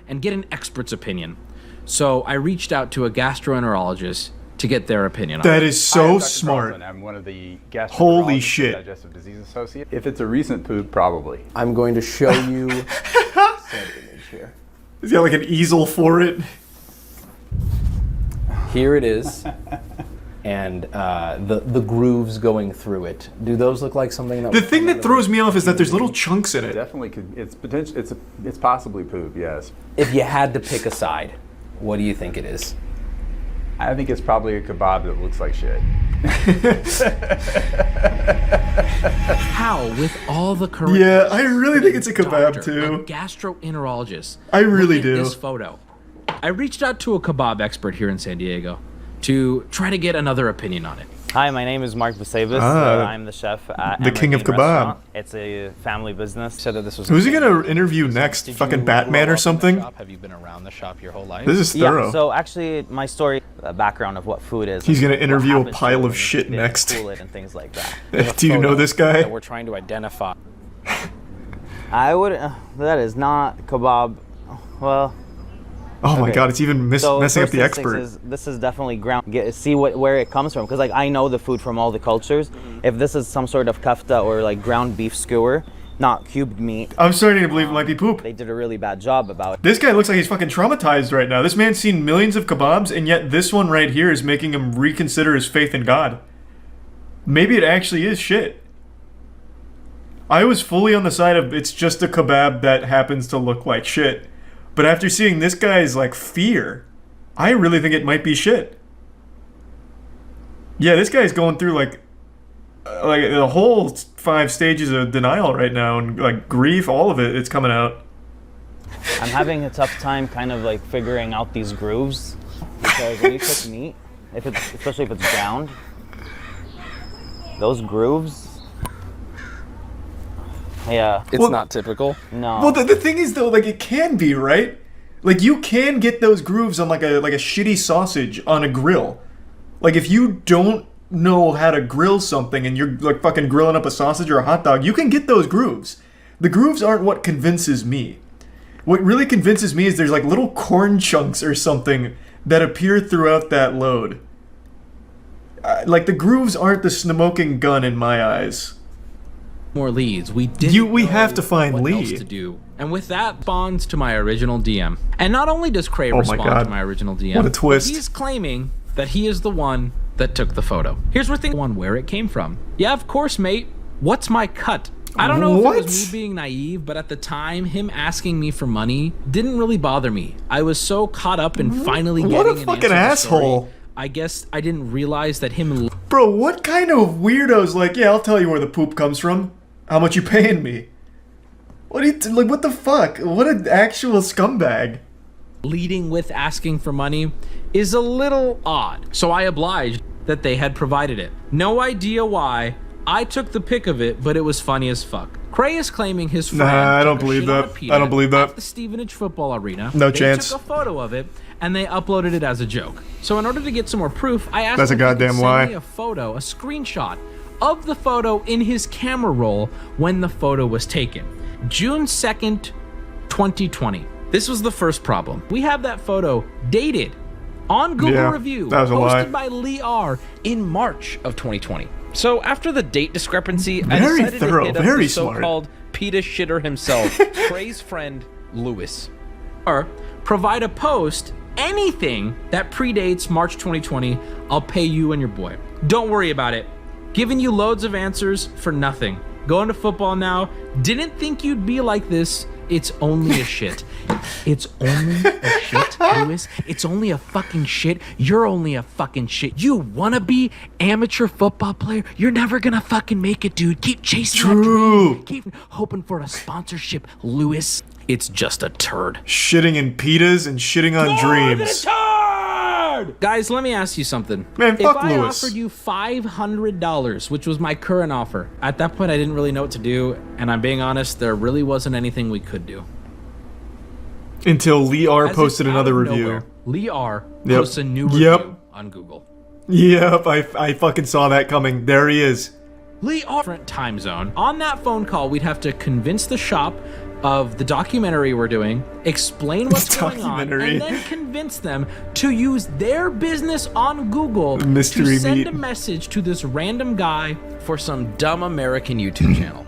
Speaker 3: and get an expert's opinion. So I reached out to a gastroenterologist to get their opinion on it.
Speaker 1: That is so smart.
Speaker 5: I'm one of the
Speaker 1: Holy shit.
Speaker 5: Digestive Disease Associate. If it's a recent poop, probably.
Speaker 6: I'm going to show you said image here.
Speaker 1: He's got like an easel for it.
Speaker 6: Here it is, and the grooves going through it. Do those look like something that?
Speaker 1: The thing that throws me off is that there's little chunks in it.
Speaker 5: Definitely could. It's potential. It's possibly poop. Yes.
Speaker 6: If you had to pick a side, what do you think it is?
Speaker 5: I think it's probably a kebab that looks like shit.
Speaker 3: How, with all the correct...
Speaker 1: Yeah, I really think it's a kebab
Speaker 3: doctor,
Speaker 1: too.
Speaker 3: A gastroenterologist.
Speaker 1: I really
Speaker 3: Look at
Speaker 1: do.
Speaker 3: This photo. I reached out to a kebab expert here in San Diego to try to get another opinion on it.
Speaker 7: Hi, my name is Mark Vesavis. I'm the chef at
Speaker 1: the king of kebab.
Speaker 7: Restaurant. It's a family business. Said that this was
Speaker 1: Who's he gonna interview next? Fucking Batman or something?
Speaker 3: Have you been around the shop your whole life?
Speaker 1: This is thorough.
Speaker 7: Yeah, so actually my story, background of what food is.
Speaker 1: He's gonna
Speaker 7: what
Speaker 1: interview a
Speaker 7: happens to
Speaker 1: pile
Speaker 7: it
Speaker 1: of
Speaker 7: when
Speaker 1: shit
Speaker 7: you
Speaker 1: next.
Speaker 7: cool it and things like that.
Speaker 1: Do you know this guy?
Speaker 3: That we're trying to identify.
Speaker 7: I would, that is not kebab. Well,
Speaker 1: Oh my
Speaker 7: okay.
Speaker 1: god, it's even
Speaker 7: so
Speaker 1: messing up
Speaker 7: first
Speaker 1: the
Speaker 7: instincts
Speaker 1: expert.
Speaker 7: is, this is definitely ground. See where it comes from, because like I know the food from all the cultures. If this is some sort of kafta or like ground beef skewer, not cubed meat,
Speaker 1: I'm starting to believe it might be poop.
Speaker 7: they did a really bad job about it.
Speaker 1: This guy looks like he's fucking traumatized right now. This man's seen millions of kebabs, and yet this one right here is making him reconsider his faith in God. Maybe it actually is shit. I was fully on the side of it's just a kebab that happens to look like shit. But after seeing this guy's, like, fear, I really think it might be shit. Yeah, this guy's going through, like the whole 5 stages of denial right now, and, like, grief, all of it, it's coming out.
Speaker 7: I'm having a tough time kind of like figuring out these grooves, because when you cook meat, especially if it's ground, those grooves, yeah.
Speaker 6: It's not typical.
Speaker 7: No.
Speaker 1: Well, the thing is, though, like, it can be, right? Like, you can get those grooves on, like a shitty sausage on a grill. Like, if you don't know how to grill something and you're, like, fucking grilling up a sausage or a hot dog, you can get those grooves. The grooves aren't what convinces me. What really convinces me is there's, like, little corn chunks or something that appear throughout that load. Like, the grooves aren't the smoking gun in my eyes.
Speaker 3: More leads. We
Speaker 1: have to find
Speaker 3: what
Speaker 1: Lee.
Speaker 3: else to do. And with that, responds to my original DM. And not only does Cray respond
Speaker 1: God.
Speaker 3: to my original DM,
Speaker 1: What a twist.
Speaker 3: he's claiming that he is the one that took the photo. Here's where it came from. Yeah, of course, mate. What's my cut? I don't know if it was me being naive, but at the time, him asking me for money didn't really bother me. I was so caught up in finally getting
Speaker 1: What a
Speaker 3: an answer
Speaker 1: fucking
Speaker 3: to the
Speaker 1: asshole.
Speaker 3: story, I guess I didn't realize that him...
Speaker 1: Bro, what kind of weirdo's like, yeah, I'll tell you where the poop comes from. How much you paying me? What what the fuck? What an actual scumbag.
Speaker 3: leading with asking for money is a little odd. So I obliged that they had provided it. No idea why. I took the pic of it, but it was funny as fuck. Cray is claiming his friend
Speaker 1: I don't
Speaker 3: took a
Speaker 1: believe
Speaker 3: shit on
Speaker 1: that.
Speaker 3: a pita
Speaker 1: I don't believe that.
Speaker 3: at the Stevenage football arena.
Speaker 1: No
Speaker 3: they
Speaker 1: chance.
Speaker 3: Took a photo of it and they uploaded it as a joke. So in order to get some more proof, I asked
Speaker 1: That's a
Speaker 3: him if he could
Speaker 1: goddamn
Speaker 3: send
Speaker 1: lie.
Speaker 3: me a photo, a screenshot of the photo in his camera roll when the photo was taken. June 2nd, 2020. This was the first problem. We have that photo dated on Google
Speaker 1: Yeah,
Speaker 3: Review,
Speaker 1: that was a lie.
Speaker 3: posted by Lee R. in March of 2020. So after the date discrepancy, I
Speaker 1: Very
Speaker 3: decided
Speaker 1: thorough,
Speaker 3: to hit up
Speaker 1: very
Speaker 3: the
Speaker 1: smart.
Speaker 3: so-called PETA shitter himself, Cray's friend, Lewis. Or provide a post, anything that predates March 2020, I'll pay you and your boy. Don't worry about it. Giving you loads of answers for nothing. Going to football now. Didn't think you'd be like this. It's only a shit. It's only a shit, Lewis. It's only a fucking shit. You're only a fucking shit. You wanna be amateur football player? You're never gonna fucking make it, dude. Keep chasing that dream. Keep hoping for a sponsorship, Lewis. It's just a turd.
Speaker 1: Shitting in pitas and shitting on dreams.
Speaker 3: hard! Guys, let me ask you something.
Speaker 1: Man, fuck
Speaker 3: if I
Speaker 1: Lewis.
Speaker 3: offered you $500, which was my current offer, at that point I didn't really know what to do, and I'm being honest, there really wasn't anything we could do.
Speaker 1: Until Lee R
Speaker 3: As
Speaker 1: posted
Speaker 3: if out
Speaker 1: another
Speaker 3: of
Speaker 1: review.
Speaker 3: nowhere, Lee R
Speaker 1: Yep.
Speaker 3: posts a new review
Speaker 1: Yep.
Speaker 3: on Google.
Speaker 1: Yep, I fucking saw that coming. There he is.
Speaker 3: Lee R different time zone. On that phone call, we'd have to convince the shop of the documentary we're doing, explain what's going on,
Speaker 1: Documentary.
Speaker 3: and then convince them to use their business on Google
Speaker 1: Mystery
Speaker 3: to send
Speaker 1: meat.
Speaker 3: a message to this random guy for some dumb American YouTube channel.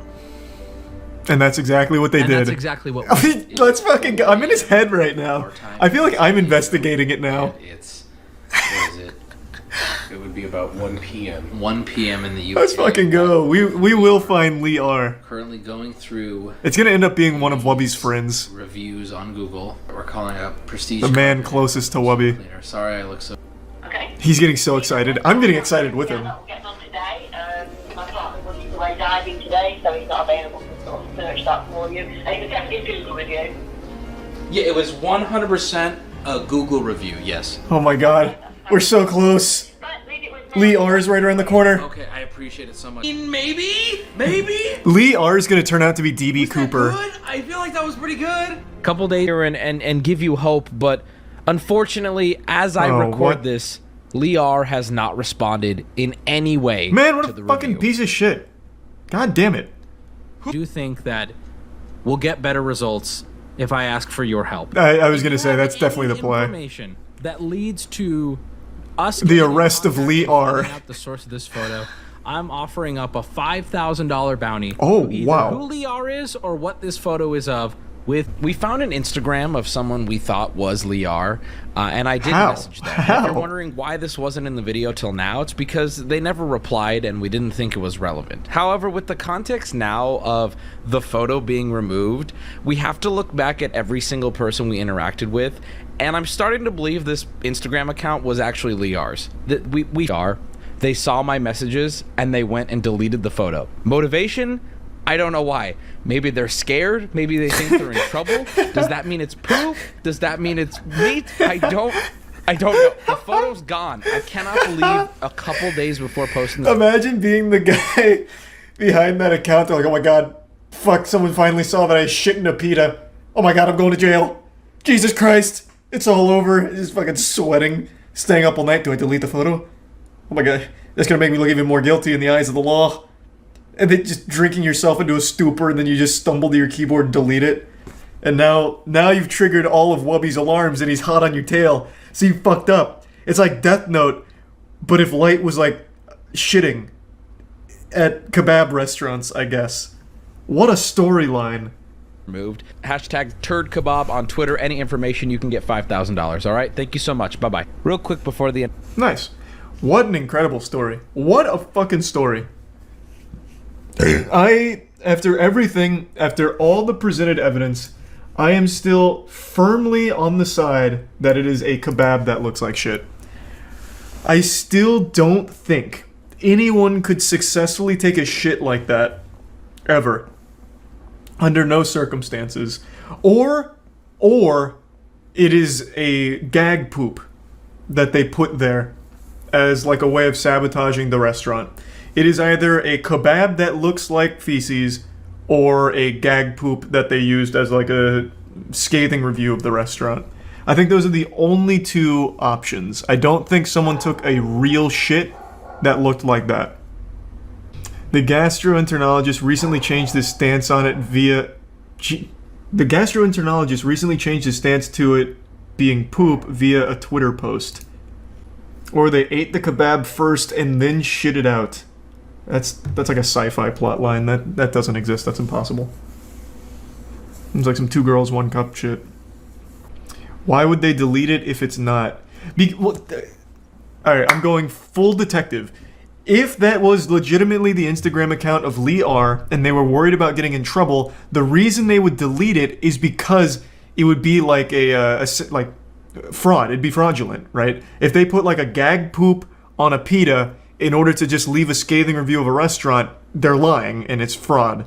Speaker 1: And that's exactly what they
Speaker 3: And
Speaker 1: did.
Speaker 3: that's exactly what
Speaker 1: I
Speaker 3: we
Speaker 1: mean, let's fucking go. I'm in his head right now. I feel like I'm investigating it now.
Speaker 8: It's, what is it? It would be about 1 p.m. 1 p.m. in the UK.
Speaker 1: Let's fucking go. We will find Lee R.
Speaker 8: Currently going through
Speaker 1: It's gonna end up being one of Wubby's friends.
Speaker 8: reviews on Google. We're calling up Prestige.
Speaker 1: The man
Speaker 8: Carpet
Speaker 1: closest to Wubby.
Speaker 8: Cleaner. Sorry, I look so.
Speaker 1: He's getting so excited. I'm getting excited with him.
Speaker 9: Getting on today. My partner was away diving today, so he's not available to sort of search that for you. And he was definitely Google review.
Speaker 8: Yeah, it was 100% a Google review. Yes.
Speaker 1: Oh my god. We're so close. Lee R is right around the corner.
Speaker 8: Okay, I appreciate it so much.
Speaker 3: Maybe?
Speaker 1: Lee R is gonna turn out to be DB Cooper.
Speaker 3: I feel like that was pretty good. Couple days here and give you hope, but unfortunately, as I
Speaker 1: Oh,
Speaker 3: record
Speaker 1: what?
Speaker 3: this, Lee R has not responded in any way.
Speaker 1: Man, what
Speaker 3: to
Speaker 1: a
Speaker 3: the
Speaker 1: fucking
Speaker 3: review.
Speaker 1: piece of shit. God damn it.
Speaker 3: I do think that we'll get better results if I ask for your help.
Speaker 1: I was gonna
Speaker 3: If
Speaker 1: say,
Speaker 3: you
Speaker 1: that's
Speaker 3: have
Speaker 1: definitely
Speaker 3: any
Speaker 1: the play.
Speaker 3: Information that leads to us
Speaker 1: The
Speaker 3: getting in
Speaker 1: arrest of
Speaker 3: contact
Speaker 1: Lee
Speaker 3: and
Speaker 1: R.
Speaker 3: finding out the source of this photo. I'm offering up a $5,000 bounty.
Speaker 1: Oh,
Speaker 3: to either
Speaker 1: wow.
Speaker 3: who Lee R is or what this photo is of. We found an Instagram of someone we thought was Lee R, and I did
Speaker 1: How?
Speaker 3: message them.
Speaker 1: How?
Speaker 3: If you're wondering why this wasn't in the video till now, it's because they never replied and we didn't think it was relevant. However, with the context now of the photo being removed, we have to look back at every single person we interacted with, and I'm starting to believe this Instagram account was actually Lee R's. That we are. They saw my messages and they went and deleted the photo. Motivation? I don't know why. Maybe they're scared. Maybe they think they're in trouble. Does that mean it's proof? Does that mean it's meat? I don't know. The photo's gone. I cannot believe a couple days before posting this.
Speaker 1: Imagine being the guy behind that account. They're like, oh my god, fuck, someone finally saw that I shit in a pita. Oh my god, I'm going to jail. Jesus Christ. It's all over. Just fucking sweating. Staying up all night. Do I delete the photo? Oh my god. That's gonna make me look even more guilty in the eyes of the law. And then just drinking yourself into a stupor, and then you just stumble to your keyboard and delete it. And now you've triggered all of Wubby's alarms, and he's hot on your tail. So you fucked up. It's like Death Note, but if Light was like shitting at kebab restaurants, I guess. What a storyline.
Speaker 3: Removed. Hashtag turd kebab on Twitter. Any information, you can get $5,000. All right. Thank you so much. Bye bye. Real quick before the end.
Speaker 1: Nice. What an incredible story. What a fucking story. After everything, after all the presented evidence, I am still firmly on the side that it is a kebab that looks like shit. I still don't think anyone could successfully take a shit like that, ever. Under no circumstances. Or it is a gag poop that they put there as like a way of sabotaging the restaurant. It is either a kebab that looks like feces or a gag poop that they used as like a scathing review of the restaurant. I think those are the only two options. I don't think someone took a real shit that looked like that. The gastroenterologist recently changed his stance on it The gastroenterologist recently changed his stance to it being poop via a Twitter post. Or they ate the kebab first and then shit it out. That's like a sci-fi plot line. That doesn't exist. That's impossible. It's like some 2 girls, 1 cup shit. Why would they delete it if it's not? Alright, I'm going full detective. If that was legitimately the Instagram account of Lee R and they were worried about getting in trouble, the reason they would delete it is because it would be like a fraud. It'd be fraudulent, right? If they put like a gag poop on a pita in order to just leave a scathing review of a restaurant, they're lying and it's fraud.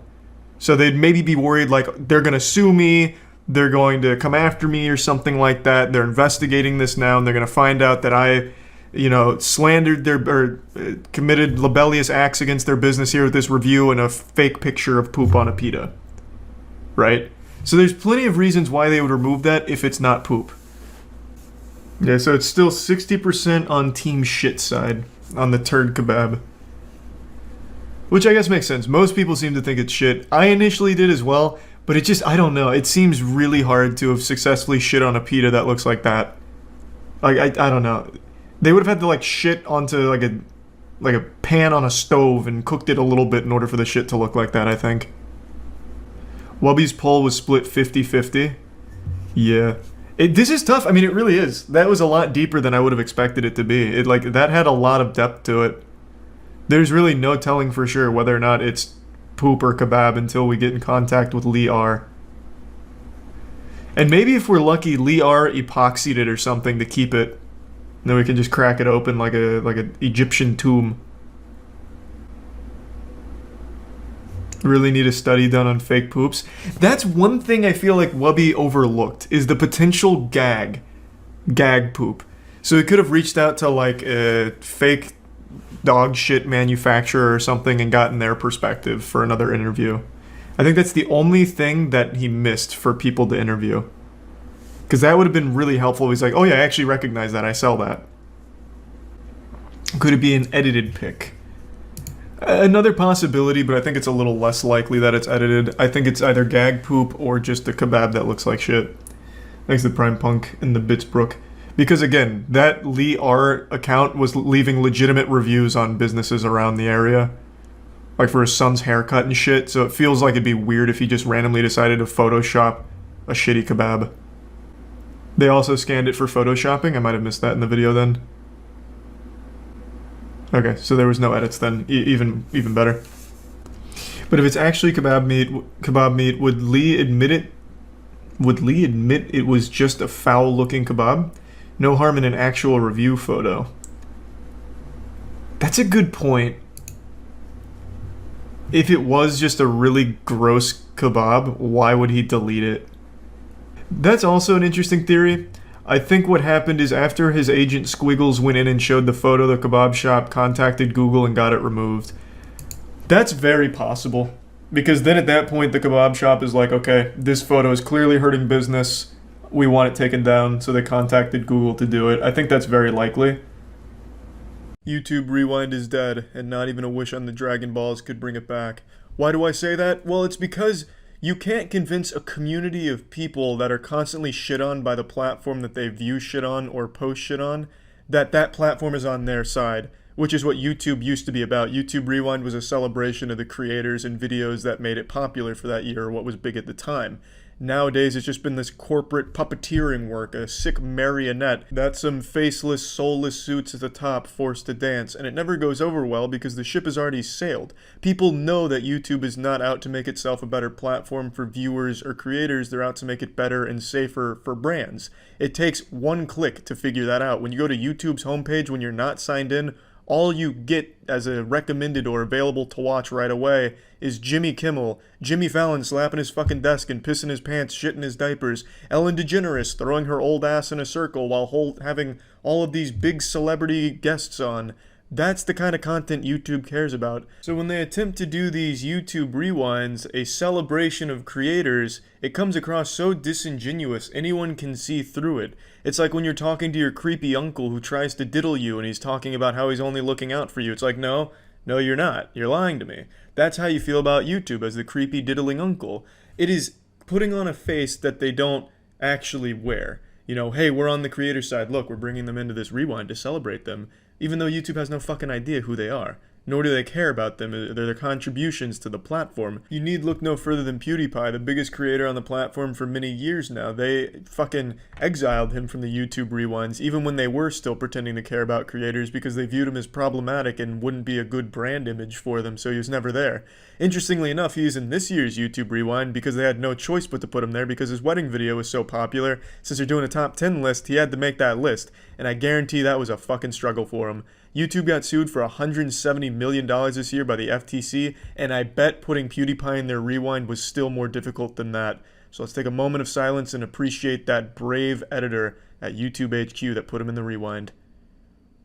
Speaker 1: So they'd maybe be worried like they're gonna sue me, they're going to come after me or something like that. They're investigating this now, and they're going to find out that I, slandered or committed libellous acts against their business here with this review and a fake picture of poop on a pita. Right? So there's plenty of reasons why they would remove that if it's not poop. Yeah, so it's still 60% on team shit side on the turd kebab. Which I guess makes sense. Most people seem to think it's shit. I initially did as well, but it just, I don't know. It seems really hard to have successfully shit on a pita that looks like that. Like, I don't know. They would have had to, like, shit onto, like a pan on a stove and cooked it a little bit in order for the shit to look like that, I think. Wubby's poll was split 50-50. Yeah. This is tough. I mean, it really is. That was a lot deeper than I would have expected it to be. That had a lot of depth to it. There's really no telling for sure whether or not it's poop or kebab until we get in contact with Lee R. And maybe if we're lucky, Lee R epoxied it or something to keep it. And then we can just crack it open like an Egyptian tomb. Really need a study done on fake poops. That's one thing I feel like Wubby overlooked, is the potential gag poop. So he could have reached out to like a fake dog shit manufacturer or something and gotten their perspective for another interview. I think that's the only thing that he missed for people to interview. Because that would have been really helpful. He's like, oh yeah, I actually recognize that. I sell that. Could it be an edited pic? Another possibility, but I think it's a little less likely that it's edited. I think it's either gag poop or just a kebab that looks like shit. Thanks to Prime Punk and the Bitsbrook. Because again, that Lee R account was leaving legitimate reviews on businesses around the area. Like for his son's haircut and shit, so it feels like it'd be weird if he just randomly decided to Photoshop a shitty kebab. They also scanned it for Photoshopping. I might have missed that in the video then. Okay, so there was no edits then. Even better. But if it's actually kebab meat, would Lee admit it? Would Lee admit it was just a foul-looking kebab? No harm in an actual review photo. That's a good point. If it was just a really gross kebab, why would he delete it? That's also an interesting theory. I think what happened is after his agent Squiggles went in and showed the photo, the kebab shop contacted Google and got it removed. That's very possible. Because then at that point the kebab shop is like, okay, this photo is clearly hurting business. We want it taken down, so they contacted Google to do it. I think that's very likely. YouTube Rewind is dead, and not even a wish on the Dragon Balls could bring it back. Why do I say that? Well, it's because you can't convince a community of people that are constantly shit on by the platform that they view shit on or post shit on, that that platform is on their side, which is what YouTube used to be about. YouTube Rewind was a celebration of the creators and videos that made it popular for that year, or what was big at the time. Nowadays, it's just been this corporate puppeteering work, a sick marionette that some faceless, soulless suits at the top forced to dance, and it never goes over well because the ship has already sailed. People know that YouTube is not out to make itself a better platform for viewers or creators, they're out to make it better and safer for brands. It takes one click to figure that out. When you go to YouTube's homepage when you're not signed in, all you get as a recommended or available to watch right away is Jimmy Kimmel, Jimmy Fallon slapping his fucking desk and pissing his pants, shitting his diapers, Ellen DeGeneres throwing her old ass in a circle while having all of these big celebrity guests on. That's the kind of content YouTube cares about. So when they attempt to do these YouTube rewinds, a celebration of creators, it comes across so disingenuous, anyone can see through it. It's like when you're talking to your creepy uncle who tries to diddle you and he's talking about how he's only looking out for you. It's like, no, you're not. You're lying to me. That's how you feel about YouTube as the creepy diddling uncle. It is putting on a face that they don't actually wear. You know, hey, we're on the creator side. Look, we're bringing them into this rewind to celebrate them. Even though YouTube has no fucking idea who they are. Nor do they care about them, they're their contributions to the platform. You need look no further than PewDiePie, the biggest creator on the platform for many years now. They fucking exiled him from the YouTube rewinds, even when they were still pretending to care about creators because they viewed him as problematic and wouldn't be a good brand image for them, so he was never there. Interestingly enough, he's in this year's YouTube rewind because they had no choice but to put him there because his wedding video was so popular. Since they're doing a top 10 list, he had to make that list, and I guarantee that was a fucking struggle for him. YouTube got sued for $170 million this year by the FTC, and I bet putting PewDiePie in their rewind was still more difficult than that. So let's take a moment of silence and appreciate that brave editor at YouTube HQ that put him in the rewind.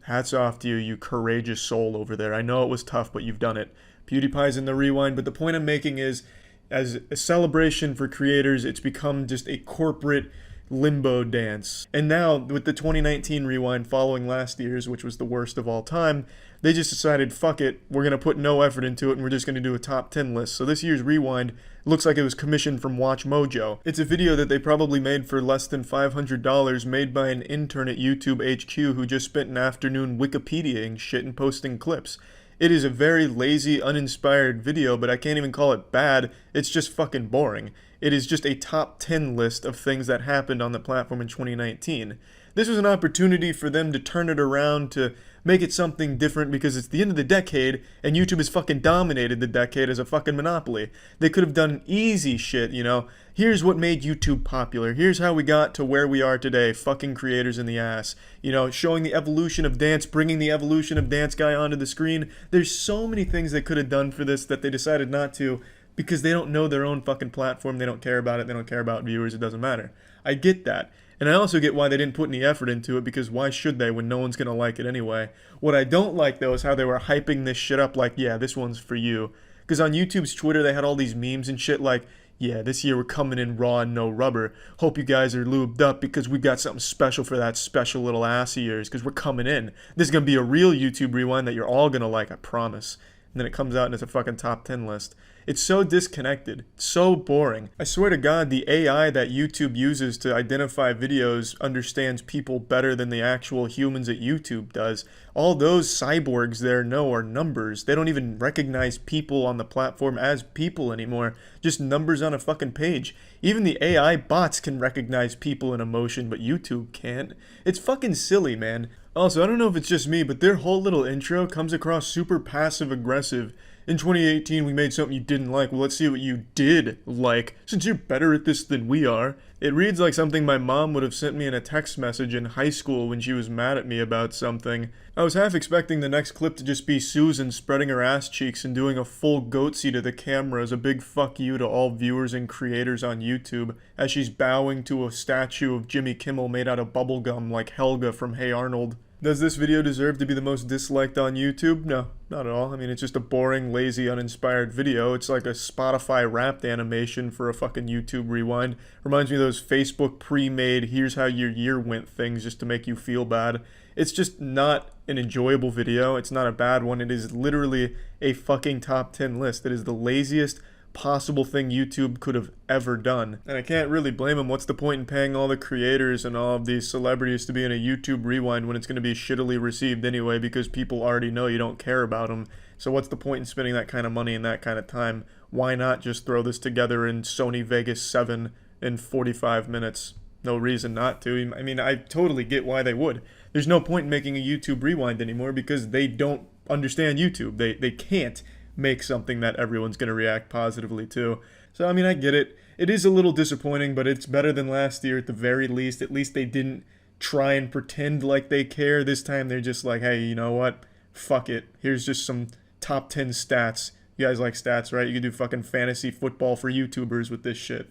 Speaker 1: Hats off to you, you courageous soul over there. I know it was tough, but you've done it. PewDiePie's in the rewind, but the point I'm making is, as a celebration for creators, it's become just a corporate limbo dance. And now, with the 2019 rewind following last year's, which was the worst of all time, they just decided, fuck it, we're going to put no effort into it and we're just going to do a top 10 list. So this year's rewind looks like it was commissioned from Watch Mojo. It's a video that they probably made for less than $500, made by an intern at YouTube HQ who just spent an afternoon Wikipediaing shit and posting clips. It is a very lazy, uninspired video, but I can't even call it bad, it's just fucking boring. It is just a top 10 list of things that happened on the platform in 2019. This was an opportunity for them to turn it around, to make it something different, because it's the end of the decade, and YouTube has fucking dominated the decade as a fucking monopoly. They could have done easy shit, you know? Here's what made YouTube popular. Here's how we got to where we are today, fucking creators in the ass. You know, showing the evolution of dance, bringing the evolution of Dance Guy onto the screen. There's so many things they could have done for this that they decided not to, because they don't know their own fucking platform, they don't care about it, they don't care about viewers, it doesn't matter. I get that. And I also get why they didn't put any effort into it, because why should they when no one's gonna like it anyway? What I don't like, though, is how they were hyping this shit up like, yeah, this one's for you. Because on YouTube's Twitter, they had all these memes and shit like, yeah, this year we're coming in raw and no rubber. Hope you guys are lubed up because we got something special for that special little ass of yours, because we're coming in. This is gonna be a real YouTube rewind that you're all gonna like, I promise. And then it comes out and it's a fucking top 10 list. It's so disconnected, so boring. I swear to God, the AI that YouTube uses to identify videos understands people better than the actual humans at YouTube does. All those cyborgs there know are numbers. They don't even recognize people on the platform as people anymore, just numbers on a fucking page. Even the AI bots can recognize people and emotion, but YouTube can't. It's fucking silly, man. Also, I don't know if it's just me, but their whole little intro comes across super passive-aggressive. In 2018, we made something you didn't like. Well, let's see what you did like, since you're better at this than we are. It reads like something my mom would have sent me in a text message in high school when she was mad at me about something. I was half expecting the next clip to just be Susan spreading her ass cheeks and doing a full goatsy to the camera as a big fuck you to all viewers and creators on YouTube, as she's bowing to a statue of Jimmy Kimmel made out of bubblegum like Helga from Hey Arnold. Does this video deserve to be the most disliked on YouTube? No, not at all. I mean, it's just a boring, lazy, uninspired video. It's like a Spotify wrapped animation for a fucking YouTube rewind. Reminds me of those Facebook pre-made here's how your year went things just to make you feel bad. It's just not an enjoyable video. It's not a bad one. It is literally a fucking top 10 list. It is the laziest possible thing YouTube could have ever done. And I can't really blame them. What's the point in paying all the creators and all of these celebrities to be in a YouTube rewind when it's going to be shittily received anyway, because people already know you don't care about them? So what's the point in spending that kind of money and that kind of time? Why not just throw this together in Sony Vegas 7 in 45 minutes? No reason not to. I mean, I totally get why they would. There's no point in making a YouTube rewind anymore because they don't understand YouTube. They can't make something that everyone's going to react positively to. So, I mean, I get it. It is a little disappointing, but it's better than last year at the very least. At least they didn't try and pretend like they care. This time they're just like, hey, you know what? Fuck it. Here's just some top 10 stats. You guys like stats, right? You can do fucking fantasy football for YouTubers with this shit.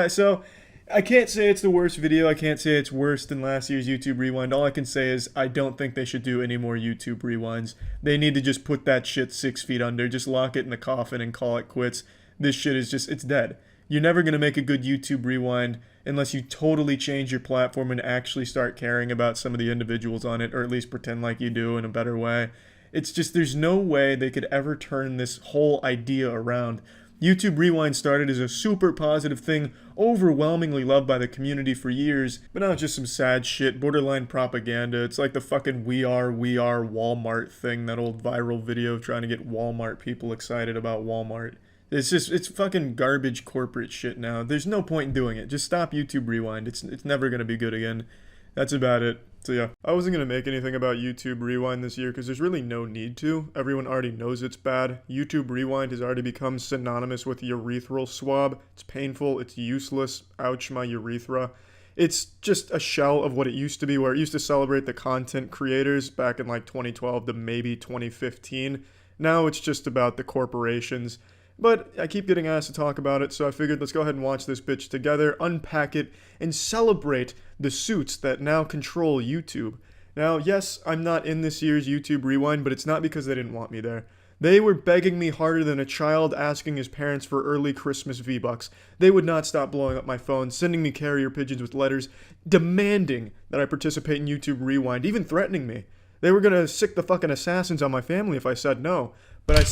Speaker 1: So I can't say it's the worst video. I can't say it's worse than last year's YouTube Rewind. All I can say is I don't think they should do any more YouTube Rewinds. They need to just put that shit 6 feet under. Just lock it in the coffin and call it quits. This shit is just, it's dead. You're never going to make a good YouTube Rewind unless you totally change your platform and actually start caring about some of the individuals on it, or at least pretend like you do in a better way. It's just, there's no way they could ever turn this whole idea around. YouTube Rewind started as a super positive thing, overwhelmingly loved by the community for years, but now it's just some sad shit, borderline propaganda. It's like the fucking we are Walmart thing, that old viral video of trying to get Walmart people excited about Walmart. It's just, it's fucking garbage corporate shit now. There's no point in doing it. Just stop YouTube Rewind. It's never going to be good again. That's about it. So yeah, I wasn't going to make anything about YouTube Rewind this year because there's really no need to. Everyone already knows it's bad. YouTube Rewind has already become synonymous with urethral swab. It's painful, it's useless, ouch my urethra. It's just a shell of what it used to be, where it used to celebrate the content creators back in like 2012 to maybe 2015. Now it's just about the corporations. But I keep getting asked to talk about it, so I figured let's go ahead and watch this bitch together, unpack it, and celebrate the suits that now control YouTube. Now, yes, I'm not in this year's YouTube Rewind, but it's not because they didn't want me there. They were begging me harder than a child asking his parents for early Christmas V-Bucks. They would not stop blowing up my phone, sending me carrier pigeons with letters, demanding that I participate in YouTube Rewind, even threatening me. They were gonna sick the fucking assassins on my family if I said no. But I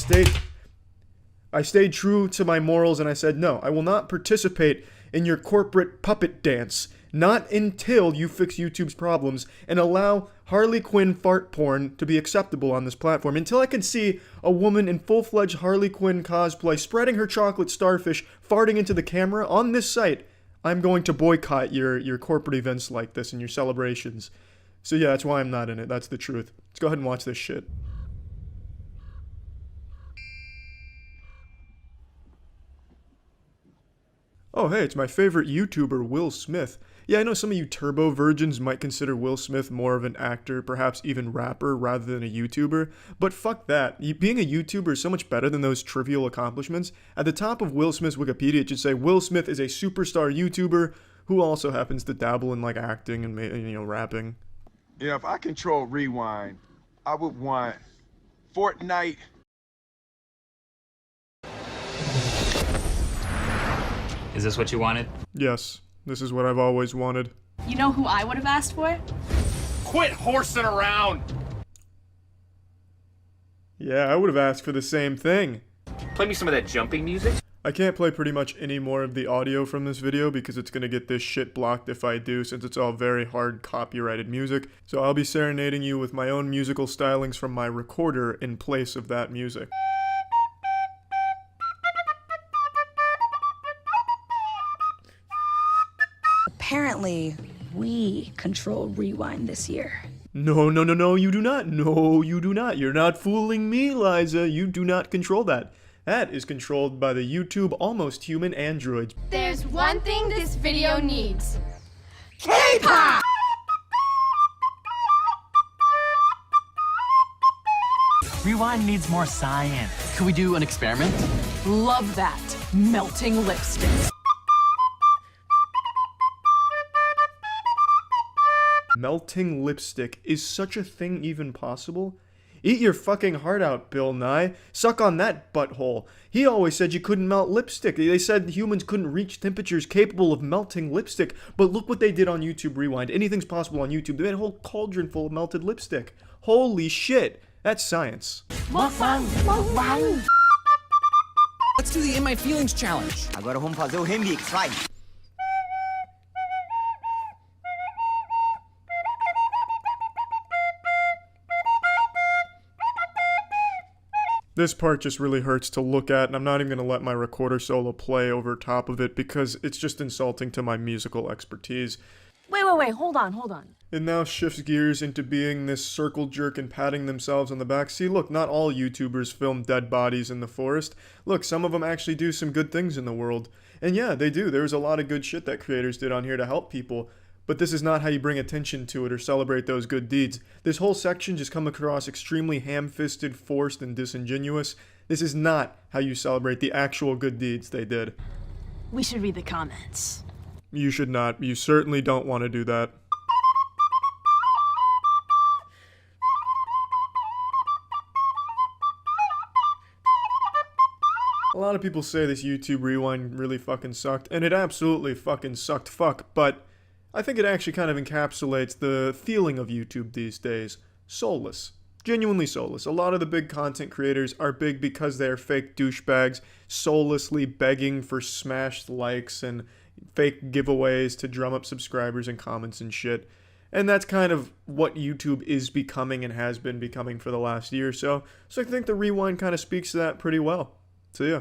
Speaker 1: stayed true to my morals and I said, no, I will not participate in your corporate puppet dance. Not until you fix YouTube's problems and allow Harley Quinn fart porn to be acceptable on this platform. Until I can see a woman in full-fledged Harley Quinn cosplay spreading her chocolate starfish, farting into the camera on this site, I'm going to boycott your corporate events like this and your celebrations. So yeah, that's why I'm not in it. That's the truth. Let's go ahead and watch this shit. Oh hey, it's my favorite YouTuber, Will Smith. Yeah, I know some of you turbo virgins might consider Will Smith more of an actor, perhaps even rapper, rather than a YouTuber, but fuck that. Being a YouTuber is so much better than those trivial accomplishments. At the top of Will Smith's Wikipedia, it should say, Will Smith is a superstar YouTuber who also happens to dabble in, like, acting and, you know, rapping.
Speaker 10: Yeah, if I control Rewind, I would want Fortnite.
Speaker 11: Is this what you wanted?
Speaker 1: Yes, this is what I've always wanted.
Speaker 12: You know who I would have asked for?
Speaker 11: Quit horsing around!
Speaker 1: Yeah, I would have asked for the same thing.
Speaker 11: Play me some of that jumping music.
Speaker 1: I can't play pretty much any more of the audio from this video because it's gonna get this shit blocked if I do, since it's all very hard copyrighted music. So I'll be serenading you with my own musical stylings from my recorder in place of that music.
Speaker 12: Apparently, we control Rewind this year.
Speaker 1: No, no, no, no, you do not. No, you do not. You're not fooling me, Liza. You do not control that. That is controlled by the YouTube almost human androids.
Speaker 13: There's one thing this video needs. K-pop!
Speaker 14: Rewind needs more cyan. Could we do an experiment?
Speaker 12: Love that. Melting lipstick.
Speaker 1: Melting lipstick. Is such a thing even possible? Eat your fucking heart out, Bill Nye. Suck on that butthole. He always said you couldn't melt lipstick. They said humans couldn't reach temperatures capable of melting lipstick. But look what they did on YouTube Rewind. Anything's possible on YouTube. They made a whole cauldron full of melted lipstick. Holy shit. That's science.
Speaker 14: Let's do the In My Feelings challenge.
Speaker 15: Agora vamos fazer o remix, vai.
Speaker 1: This part just really hurts to look at, and I'm not even going to let my recorder solo play over top of it because it's just insulting to my musical expertise.
Speaker 12: Wait, hold on.
Speaker 1: It now shifts gears into being this circle jerk and patting themselves on the back. See, look, not all YouTubers film dead bodies in the forest. Look, some of them actually do some good things in the world. And yeah, they do. There's a lot of good shit that creators did on here to help people. But this is not how you bring attention to it or celebrate those good deeds. This whole section just come across extremely ham-fisted, forced, and disingenuous. This is not how you celebrate the actual good deeds they did.
Speaker 12: We should read the comments.
Speaker 1: You should not. You certainly don't want to do that. A lot of people say this YouTube Rewind really fucking sucked, and it absolutely fucking sucked fuck, but I think it actually kind of encapsulates the feeling of YouTube these days. Soulless. Genuinely soulless. A lot of the big content creators are big because they're fake douchebags, soullessly begging for smashed likes and fake giveaways to drum up subscribers and comments and shit. And that's kind of what YouTube is becoming and has been becoming for the last year or so. So I think the Rewind kind of speaks to that pretty well. So yeah.